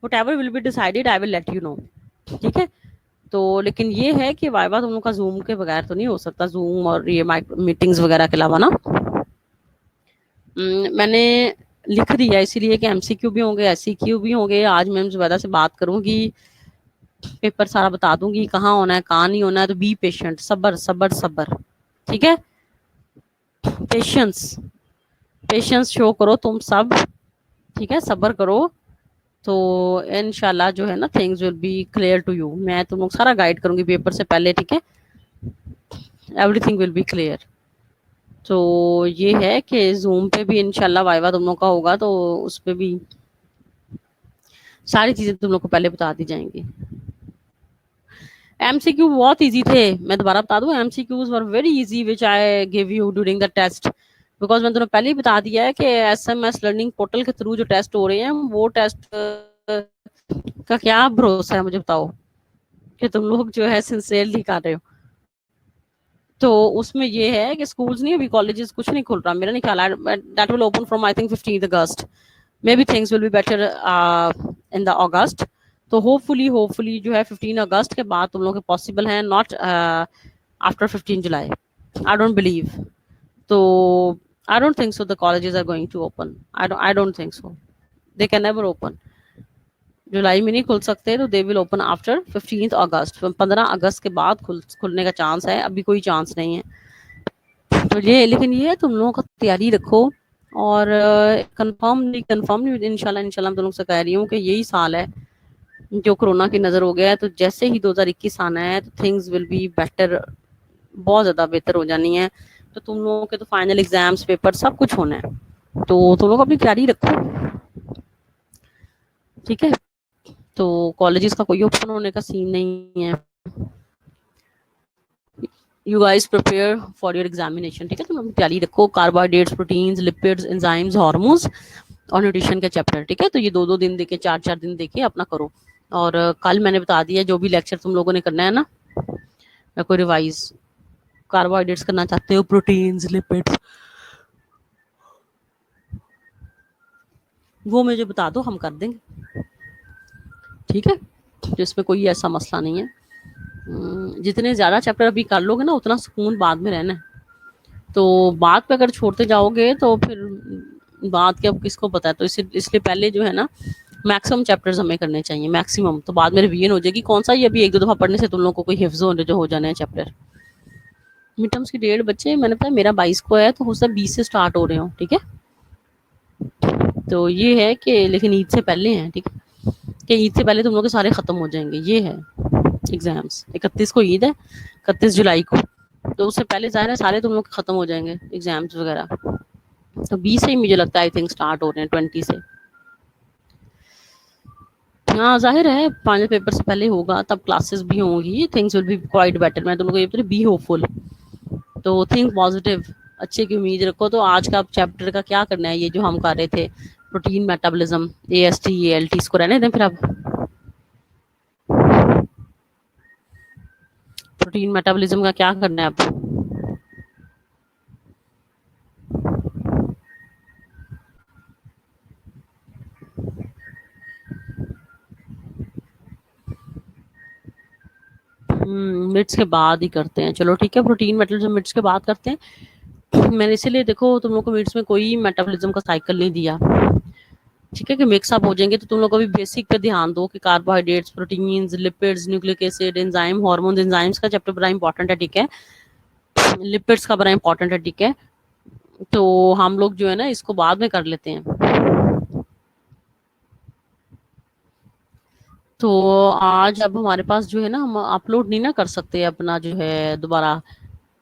A: whatever will be decided I will let you know. ठीक है, तो लेकिन ये है कि वाइवा तुम लोग का जूम के बगैर तो नहीं हो सकता, जूम और ये मीटिंग्स वगैरह के अलावा ना। मैंने लिख दिया इसीलिए कि एमसीक्यू भी होंगे, एससीक्यू भी होंगे। आज मैं जुबैदा से बात करूंगी, पेपर सारा बता दूंगी कहाँ होना है कहाँ नहीं होना है। तो बी पेशेंट, सबर सबर सबर। ठीक है, पेशेंस, पेशेंस शो करो तुम सब। ठीक है, सबर करो, तो इंशाल्लाह जो है ना things will be clear to you. मैं तुम लोग सारा गाइड करूंगी पेपर से पहले। ठीक है, एवरीथिंग विल बी क्लियर। तो ये है कि जूम पे भी इंशाल्लाह वाइवा तुम लोग का होगा, तो उस पे भी सारी चीजें तुम लोग को पहले बता दी जाएंगी। एमसीक्यू बहुत इजी थे, मैं दोबारा बता दूं, MCQs were very easy which I give you during the test, because मैंने तुम्हें पहले ही बता दिया है कि एसएमएस लर्निंग पोर्टल के थ्रू जो टेस्ट हो रहे हैं, वो टेस्ट का क्या भरोसा है, मुझे बताओ कि तुम लोग जो है सिंसियरली कर रहे हो। तो उसमें ये है कि स्कूल्स नहीं, अभी कॉलेजेस कुछ नहीं खुल रहा, मेरा नहीं ख्याल है, that will open from I think 15 August. Maybe things will be better in the August. तो होपफुली जो है 15 अगस्त के बाद तुम लोग के पॉसिबल है, not after 15 July. I don't believe, तो I don't think so the colleges are going to open, I don't think so, they can never open. जुलाई में नहीं खुल सकते, तो they will open after 15 August. 15 अगस्त के बाद खुलने का चांस है, अभी कोई चांस नहीं है। तो ये, लेकिन ये तुम लोगों का तैयारी रखो, और कंफर्म नहीं इंशाल्लाह इंशाल्लाह मैं तुम लोग से कह रही हूँ कि यही साल है जो कोरोना की नजर हो गया है। तो जैसे ही 2021 आना है तो थिंग्स विल बी बेटर, बहुत ज्यादा बेहतर हो जानी है। तो तुम लोगों के तो फाइनल एग्जाम्स पेपर सब कुछ होना है, तो तुम लोग अपनी तैयारी रखो। ठीक है, तो कॉलेजेस का कोई ओपन होने का सीन नहीं है। You guys prepare for your examination, ठीक है। तुम लोग तैयारी रखो, carbohydrates, proteins, lipids, enzymes, hormones और न्यूट्रिशन के चैप्टर, ठीक है। तो ये 2-2 दिन देके, 4-4 दिन देके अपना करो। और कल मैंने बता दिया जो भी लेक्चर तुम लोगों ने करना है ना, या कोई रिवाइज, कार्बोहाइड्रेट्स करना चाहते हो, प्रोटीन्स, लिपिड्स, वो मुझे बता दो, हम कर देंगे, ठीक है। तो इसमें कोई ऐसा मसला नहीं है। जितने ज्यादा चैप्टर अभी कर लोगे ना, उतना सुकून बाद में रहना है। तो बात पे अगर छोड़ते जाओगे तो फिर बात के अब किसको पता है। तो इसलिए पहले जो है ना, मैक्सिमम चैप्टर्स हमें करने चाहिए, मैक्सिमम। तो बाद में रिवीजन हो जाएगी। कौन सा ये अभी 1-2 दफा पढ़ने से तुम लोगों को कोई हिफ्ज हो जाना है चैप्टर। मिड टर्म्स की डेट बच्चे, मैंने बताया मेरा 22 को है, तो हो सकता है 20 से स्टार्ट हो रहे हो, ठीक है। तो ये है कि लेकिन ईद से पहले हैं, ठीक है, कि ईद से पहले तुम लोग के सारे खत्म हो जाएंगे, ये है एग्जाम्स। 31 को ईद है, 31 जुलाई को, तो उससे पहले जाहिर है सारे तुम लोग के खत्म हो जाएंगे एग्जाम्स वगैरह। तो 20 से ही मुझे लगता है आई थिंक स्टार्ट हो रहे हैं, 20 से। हाँ जाहिर है फाइनल पेपर से पहले होगा, तब क्लासेस भी होंगी, things will B quite better. मैं तुम लोग को ये बता रही, बी होपफुल, तो थिंक पॉजिटिव, अच्छे की उम्मीद रखो। तो आज का चैप्टर का क्या करना है, ये जो हम कर रहे थे, प्रोटीन मेटाबॉलिज्म, AST ALT, इसको रहने दें फिर। अब प्रोटीन मेटाबॉलिज्म का क्या करना है अब। मिड्स के बाद ही करते हैं, चलो ठीक है। प्रोटीन मेटाबॉलिज्म मिड्स के बाद करते हैं। मैंने इसीलिए देखो तुम लोग को मिड्स में कोई मेटाबॉलिज्म का साइकिल नहीं दिया, ठीक है, कि मिक्स अप हो जाएंगे। तो तुम लोग अभी बेसिक पे ध्यान दो कि carbohydrates, proteins, lipids, nucleic acid, enzyme, hormones. Enzymes का चैप्टर बड़ा इंपॉर्टेंट है, ठीक है। लिपिड्स का बड़ा इंपॉर्टेंट है, ठीक है। तो हम लोग जो है ना इसको बाद में कर लेते हैं। तो आज अब हमारे पास जो है ना, हम अपलोड नहीं ना कर सकते अपना जो है दोबारा,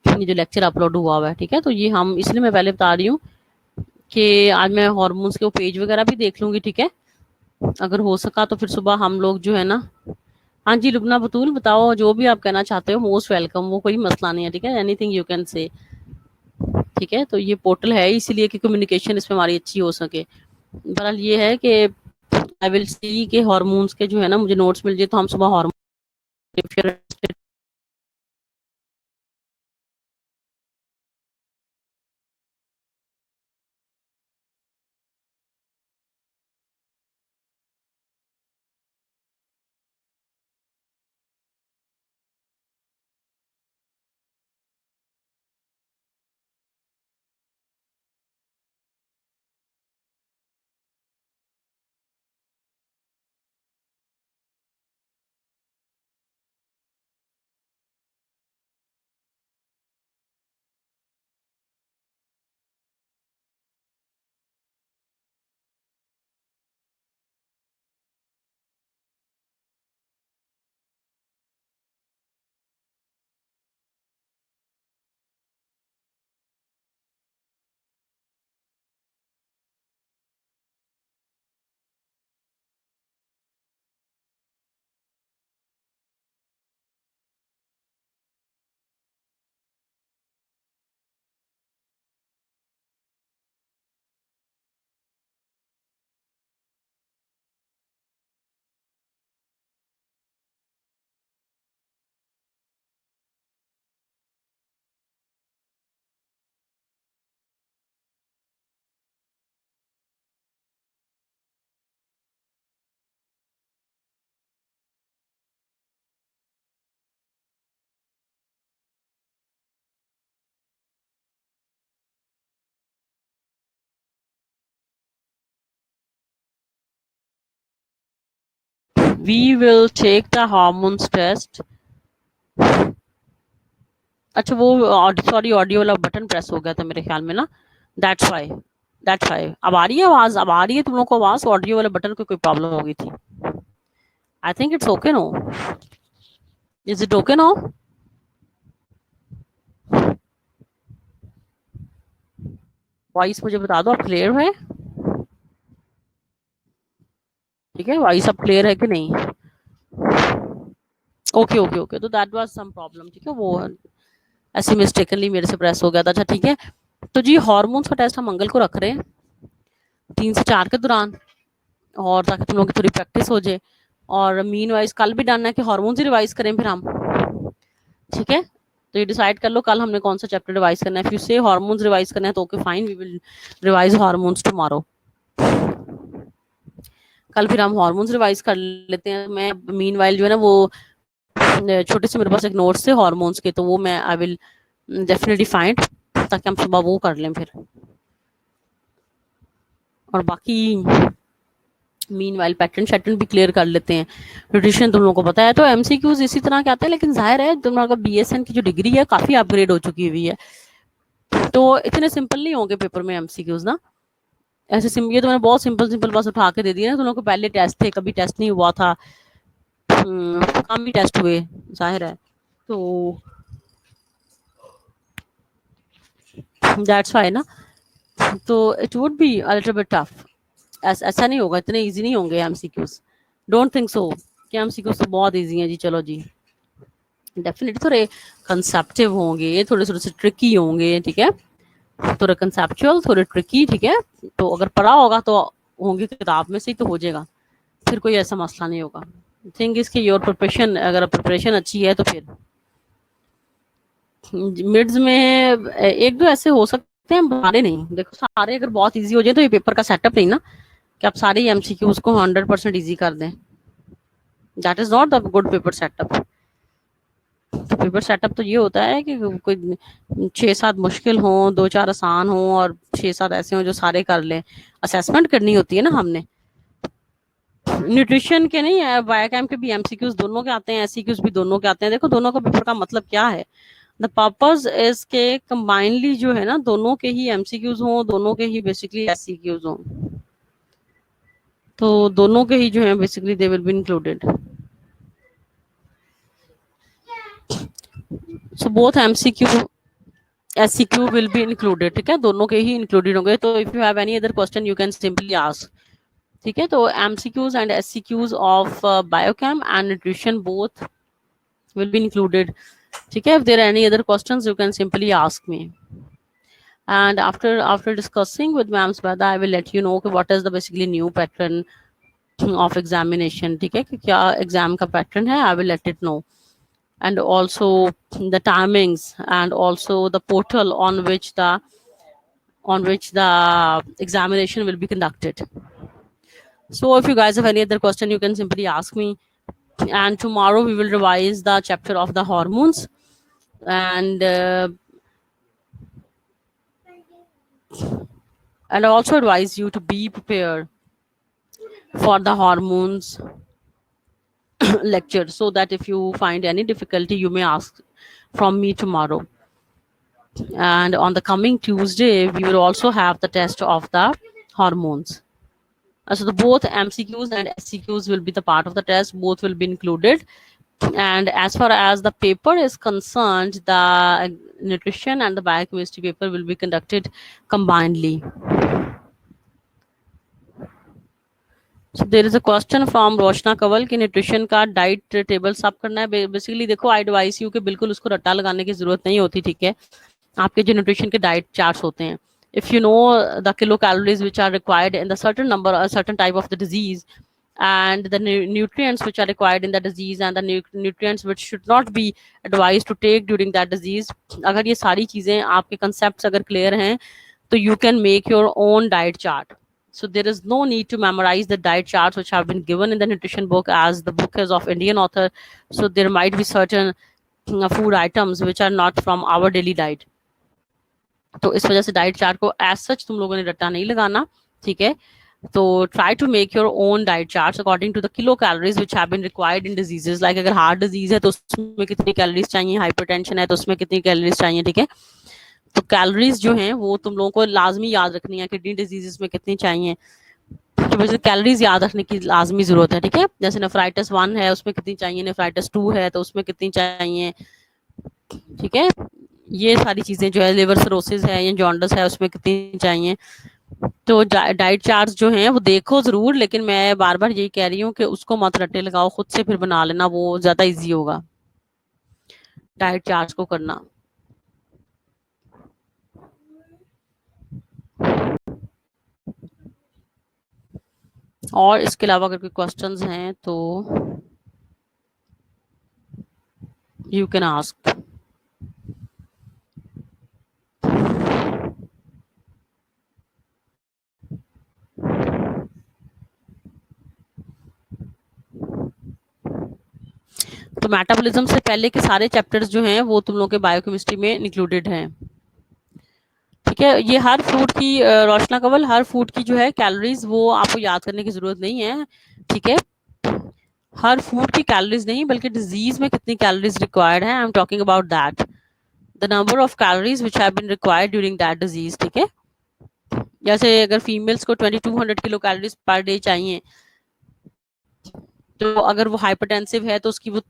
A: ये जो लेक्चर अपलोड हुआ है, ठीक है। तो ये हम इसलिए मैं पहले बता रही हूँ कि आज मैं हार्मोन्स के पेज वगैरह भी देख लूंगी, ठीक है। अगर हो सका तो फिर सुबह हम लोग जो है ना, हाँ जी लुबना बतूल बताओ, जो भी आप कहना चाहते हो, मोस्ट वेलकम, वो कोई मसला नहीं है, ठीक है। एनीथिंग यू कैन से, ठीक है। तो ये पोर्टल है इसीलिए कि कम्युनिकेशन इसमें हमारी अच्छी हो सके। बहरहाल ये है कि आई विल सी के हार्मोन्स के जो है ना मुझे नोट्स मिल जाए, तो हम सुबह hormone, we will take the hormones test. अच्छा वो सॉरी, ऑडियो वाला बटन प्रेस हो गया था मेरे ख्याल में ना, दैट्स व्हाई, दैट्स व्हाई। अब आ रही है आवाज, अब आ रही है तुम लोग को आवाज, ऑडियो वाले बटन को कोई प्रॉब्लम हो गई थी। I think it's okay no, is it okay no. Voice मुझे बता दो, आप क्लियर है, ठीक है। ठीक है, वॉइस सब क्लियर है कि नहीं? ओके ओके ओके, तो दैट वाज सम प्रॉब्लम, ठीक है, वो ऐसे मिस्टेकनली मेरे से प्रेस हो गया था। अच्छा ठीक है, तो जी हार्मोन्स का टेस्ट हम मंगल को रख रहे हैं 3 से 4 के दौरान, और ताकि तुम लोग की थोड़ी प्रैक्टिस हो जाए। और मीन वाइज कल भी डन है कि हार्मोन्स ही रिवाइज करें फिर हम, ठीक है। तो ये डिसाइड कर लो कल हमने कौन सा चैप्टर रिवाइज करना है। If you say hormones revise करना है तो okay fine, we will revise hormones tomorrow. कल फिर हम हार्मोन्स रिवाइज कर लेते हैं। मैं मीनवाइल जो है ना वो छोटे से मेरे पास एक नोट्स थे हार्मोन्स के, तो वो मैं आई विल डेफिनेटली फाइंड, ताकि हम सुबह वो कर लें फिर। और बाकी मीनवाइल पैटर्न शैटर्न भी क्लियर कर लेते हैं। न्यूट्रिशन तुम लोगों को पता है, तो एमसीक्यूज इसी तरह के आते हैं, लेकिन जाहिर है तुम लोगों का बीएसएन की जो डिग्री है काफी अपग्रेड हो चुकी हुई है, तो इतने सिंपल नहीं होंगे पेपर में एमसीक्यूज ना। ऐसे ये तो मैंने बहुत सिंपल सिंपल बस उठा के दे दिया ना। तुम लोगों को पहले टेस्ट थे, कभी टेस्ट नहीं हुआ था, कम ही टेस्ट हुए, जाहिर है, तो दैट्स व्हाई ना। तो it would be a little bit tough. ऐसा नहीं होगा, इतने इजी नहीं होंगे एमसीक्यूज, डोंट थिंक सो कि एमसीक्यूज तो बहुत इजी हैं जी। चलो जी, डेफिनेटली थोड़े कंसेप्टिव होंगे, थोड़े थोड़े से ट्रिकी होंगे, ठीक है, थोड़े कंसेप्चुअल, थोड़े ट्रिकी, ठीक है। तो अगर पढ़ा होगा तो होंगे किताब में से ही तो हो जाएगा, फिर कोई ऐसा मसला नहीं होगा। थिंक इसकी योर प्रिपरेशन, अगर प्रिपरेशन अच्छी है तो फिर मिड्स में एक दो ऐसे हो सकते हैं, सारे नहीं। देखो सारे अगर बहुत इजी हो जाए तो ये पेपर का सेटअप नहीं ना कि आप सारे एमसीक्यूज को 100% इजी कर दें। That is not the good paper setup. तो पेपर सेटअप तो ये होता है कि कोई 6-7 मुश्किल हो, 2-4 आसान हो, और 6-7 ऐसे हो जो सारे कर लें। असेसमेंट करनी होती है ना हमने, न्यूट्रिशन के नहीं है, बायोकेम के भी एमसीक्यूज दोनों के आते हैं, एससीक्यूज भी दोनों के आते हैं। देखो दोनों का पेपर का मतलब क्या है, द पर्पज इज के कंबाइनली जो है ना दोनों के ही एमसीक्यूज हों, दोनों के ही बेसिकली एससीक्यूज हों, तो दोनों के ही जो है basically they will be included. So both MCQ SCQ will be included, ठीक है, दोनों के ही इंक्लूडेड होंगे। तो if you have any other question you can simply ask, ठीक है। तो MCQs and SCQs of biochem and nutrition both will be included, ठीक है। if there are any other questions you can simply ask me, and after discussing with ma'am Sweta I will let you know what is the basically new pattern of examination, ठीक है, कि क्या exam का pattern है, I will let it know, and also the timings and also the portal on which the examination will be conducted. So if you guys have any other question you can simply ask me, and tomorrow we will revise the chapter of the hormones, and I also advise you to be prepared for the hormones lecture, so that if you find any difficulty you may ask from me tomorrow. And on the coming Tuesday we will also have the test of the hormones. So the both MCQs and SCQs will be the part of the test, both will be included. And as far as the paper is concerned, the nutrition and the biochemistry paper will be conducted combinedly. So there is a question from Roshna Kanwal कि nutrition का diet table सब करना है। Basically देखो आई advice you कि बिल्कुल उसको रट्टा लगाने की जरूरत नहीं होती, ठीक है। आपके जो न्यूट्रिशन के डाइट चार्ट्स होते हैं, if you know the kilocalories which are required in the certain number or certain type of the disease, and the nutrients which are required in the disease, and the nutrients which should not be advised to take during that disease, अगर ये सारी चीजें आपके concepts अगर clear हैं तो you can make your own diet chart. So there is no need to memorize the diet charts which have been given in the nutrition book, as the book is of Indian author, so there might be certain food items which are not from our daily diet. तो इस वजह से diet chart को as such तुम लोगों ने रट्टा नहीं लगाना, ठीक है। तो try to make your own diet charts according to the kilo calories which have been required in diseases, like अगर हार्ट डिजीज है तो उसमें कितनी कैलोरीज चाहिए, हाइपरटेंशन है तो उसमें कितनी कैलोरीज चाहिए, ठीक है। तो कैलोरीज जो हैं वो तुम लोगों को लाजमी याद रखनी है, किडनी डिजीजेस में कितनी चाहिए, तो वैसे कैलोरीज याद रखने की लाजमी जरूरत है, ठीक है। जैसे नेफ्राइटिस 1 है उसमें कितनी चाहिए, नेफ्राइटिस 2 है तो उसमें कितनी चाहिए, ठीक है। ये सारी चीजें जो है, लिवर सिरोसिस है या जॉन्डिस है उसमें कितनी चाहिए, तो डाइट चार्ट जो हैं वो देखो जरूर, लेकिन मैं बार बार यही कह रही हूँ कि उसको मत रट्टे लगाओ, खुद से फिर बना लेना, वो ज्यादा इजी होगा डाइट चार्ट को करना। और इसके अलावा अगर कोई क्वेश्चंस हैं तो यू कैन आस्क। तो मेटाबॉलिज्म से पहले के सारे चैप्टर्स जो हैं वो तुम लोगों के बायोकेमिस्ट्री में इंक्लूडेड हैं। ठीक है, ये हर फूड की रोशना कंवल, हर फूड की जो है कैलोरीज वो आपको याद करने की जरूरत नहीं है। ठीक है, हर फूड की कैलोरीज नहीं, बल्कि डिजीज में कितनी कैलोरीज रिक्वायर्ड है, I am talking about that, the number of calories which have been required during that disease. ठीक है, जैसे अगर फीमेल्स को 2200 किलो कैलोरीज पर डे चाहिए, तो अगर वो हाइपरटेंसिव है तो उसकी वो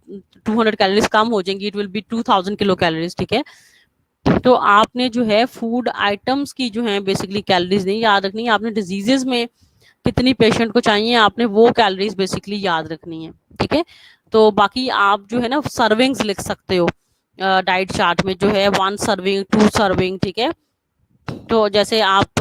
A: 200 कैलोरीज कम हो जाएंगी, it will be 2000 kilo calories. ठीक है, तो आपने जो है फूड आइटम्स की जो है बेसिकली कैलोरीज नहीं याद रखनी है, आपने डिजीजेस में कितनी पेशेंट को चाहिए आपने वो कैलोरीज बेसिकली याद रखनी है। ठीक है, तो बाकी आप जो है ना सर्विंग्स लिख सकते हो डाइट चार्ट में, जो है 1 सर्विंग 2 सर्विंग। ठीक है, तो जैसे आप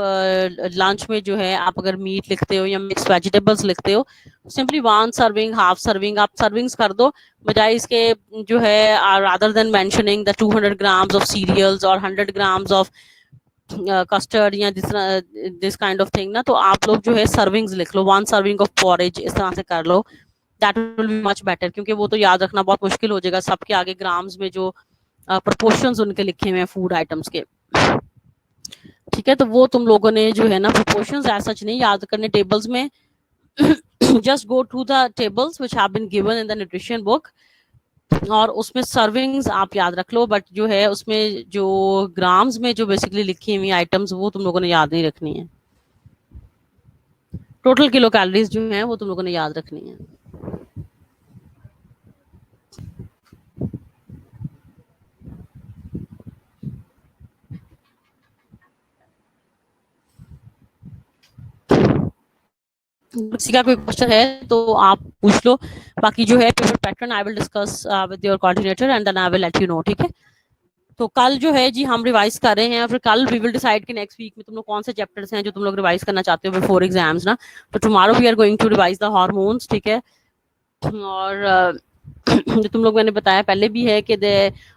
A: लंच में जो है आप अगर मीट लिखते हो या मिक्स वेजिटेबल्स लिखते हो, सिंपली 1 सर्विंग, हाफ सर्विंग आप सर्विंग्स कर दो, बजाय इसके जो है rather than mentioning the 200 grams of cereals और 100 ग्राम्स ऑफ कस्टर्ड या दिस काइंड ऑफ थिंग ना, तो आप लोग जो है सर्विंग्स लिख लो, 1 सर्विंग ऑफ पॉरेज, इस तरह से कर लो, that will be much better, क्योंकि वो तो याद रखना बहुत मुश्किल हो जाएगा सबके आगे ग्राम्स में जो प्रोपोर्शंस उनके लिखे हुए हैं फूड आइटम्स के। ठीक है, तो वो तुम लोगों ने जो है ना प्रोपोर्शंस एज सच नहीं याद करने टेबल्स में, just go to the tables which have been given in the nutrition book, और उसमें सर्विंग्स आप याद रख लो, बट जो है उसमें जो ग्राम्स में जो बेसिकली लिखी हुई आइटम्स वो तुम लोगों ने याद नहीं रखनी है, टोटल किलो कैलोरीज जो है वो तुम लोगों ने याद रखनी है। किसी का कोई क्वेश्चन है तो आप पूछ लो, बाकी जो है paper pattern I will discuss with your coordinator and then I will let you know. ठीक है, तो कल जो है जी हम रिवाइज कर रहे हैं, फिर कल वी विल डिसाइड कि नेक्स्ट वीक में तुम लोग कौन से चैप्टर्स हैं जो तुम लोग रिवाइज करना चाहते हो बिफोर एग्जाम्स ना। तो tomorrow we are going to revise the hormones. ठीक है, और जो तुम लोग मैंने बताया पहले भी है कि they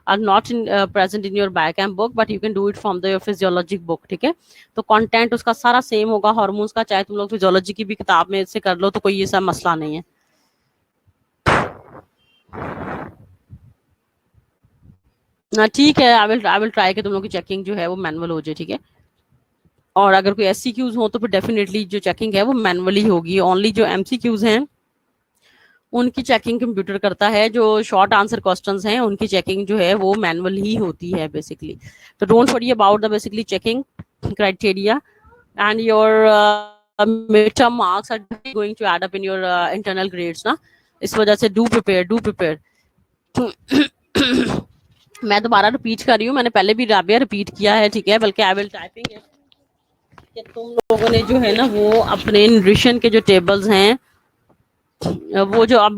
A: are not in present in your biochem book, but you can do it from the physiologic book. ठीक है, तो कंटेंट उसका सारा सेम होगा हार्मोन्स का, चाहे तुम लोग फिजियोलॉजी की भी किताब में से कर लो, तो कोई ये सब मसला नहीं है। ना ठीक है, आई विल ट्राई कि तुम लोग की चेकिंग जो है वो मैनुअल हो जाए। ठीक है, और अगर कोई एससीक्यूज हो तो फिर डेफिनेटली जो चेकिंग है वो मैनुअली होगी, ओनली जो एमसीक्यूज हैं उनकी चेकिंग कंप्यूटर करता है, जो शॉर्ट आंसर क्वेश्चंस हैं उनकी चेकिंग जो है वो मैनुअल ही होती है बेसिकली। तो don't worry about the basically checking criteria, and your midterm marks are going to add up in your internal grades ना, इस वजह से डू प्रिपेयर। मैं दोबारा रिपीट कर रही हूँ, मैंने पहले भी राबिया रिपीट किया है। ठीक है, बल्कि आई विल टाइपिंग कि तुम लोगों ने जो है ना वो अपने न्यूट्रिशन के जो टेबल्स हैं वो जो अब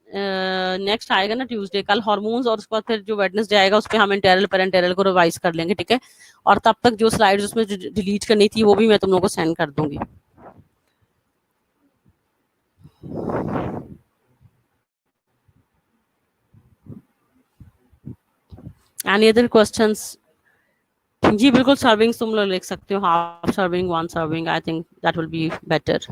A: नेक्स्ट आएगा ना ट्यूसडे, कल हार्मोन्स, और उसके बाद फिर जो वेडनेसडे आएगा उस पर हम इंटेरल पेरेंटेरल को रिवाइज कर लेंगे। ठीक है, और तब तक जो स्लाइड्स उसमें डिलीट करनी थी वो भी मैं तुम लोगों को सेंड कर दूंगी। Any other questions? जी बिल्कुल, सर्विंग्स तुम लोग लिख सकते हो, half serving 1 serving, I think that will be better.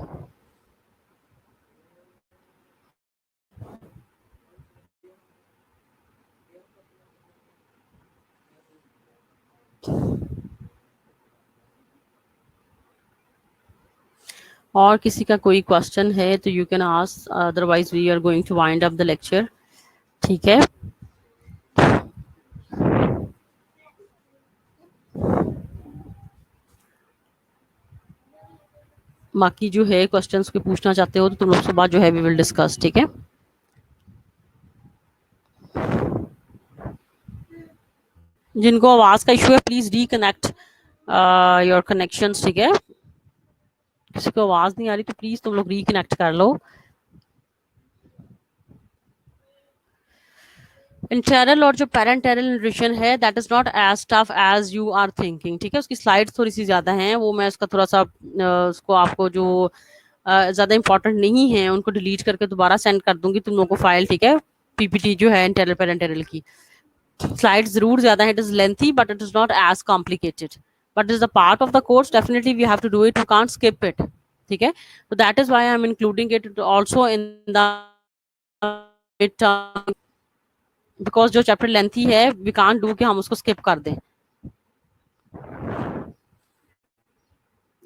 A: और किसी का कोई क्वेश्चन है तो you can ask, otherwise we are going to wind up the lecture. ठीक है, बाकी जो है क्वेश्चंस को पूछना चाहते हो तो तुम लोग सुबह जो है वी विल डिस्कस। ठीक है, जिनको आवाज का इशू है प्लीज रिकनेक्ट योर कनेक्शंस। ठीक है, किसी को आवाज नहीं आ रही तो प्लीज तुम लोग रिकनेक्ट कर लो। इंटेरल और जो पेरेंटेरल न्यूट्रिशन है that is not as tough as you are thinking, ठीक है। उसकी स्लाइड्स थोड़ी सी ज्यादा हैं, वो मैं उसका थोड़ा सा उसको आपको जो ज्यादा इंपॉर्टेंट नहीं है उनको डिलीट करके दोबारा सेंड कर दूंगी तुम लोगों को फाइल, ठीक है। पीपीटी जो है इंटेरल पेरेंटेरल की स्लाइड्स जरूर ज्यादा है, it is lengthy but it is not as complicated, but is a part of the course, definitely we have to do it, you can't skip it, ठीक है। तो that is why I am including it also in the because जो chapter lengthy है we can't do कि हम उसको skip कर दें।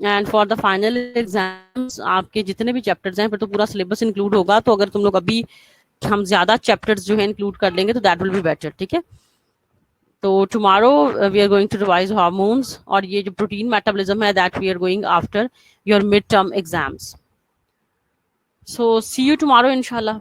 A: And for the final exams आपके जितने भी चैप्टर्स हैं फिर तो पूरा सिलेबस इंक्लूड होगा, तो अगर तुम लोग अभी हम ज्यादा चैप्टर्स जो है इंक्लूड कर लेंगे तो दैट विल बी बेटर, ठीक है। तो tomorrow we are going to revise hormones, और ये जो प्रोटीन मेटाबॉलिज्म है that we are going after your mid term exams. So see you tomorrow इंशाल्लाह।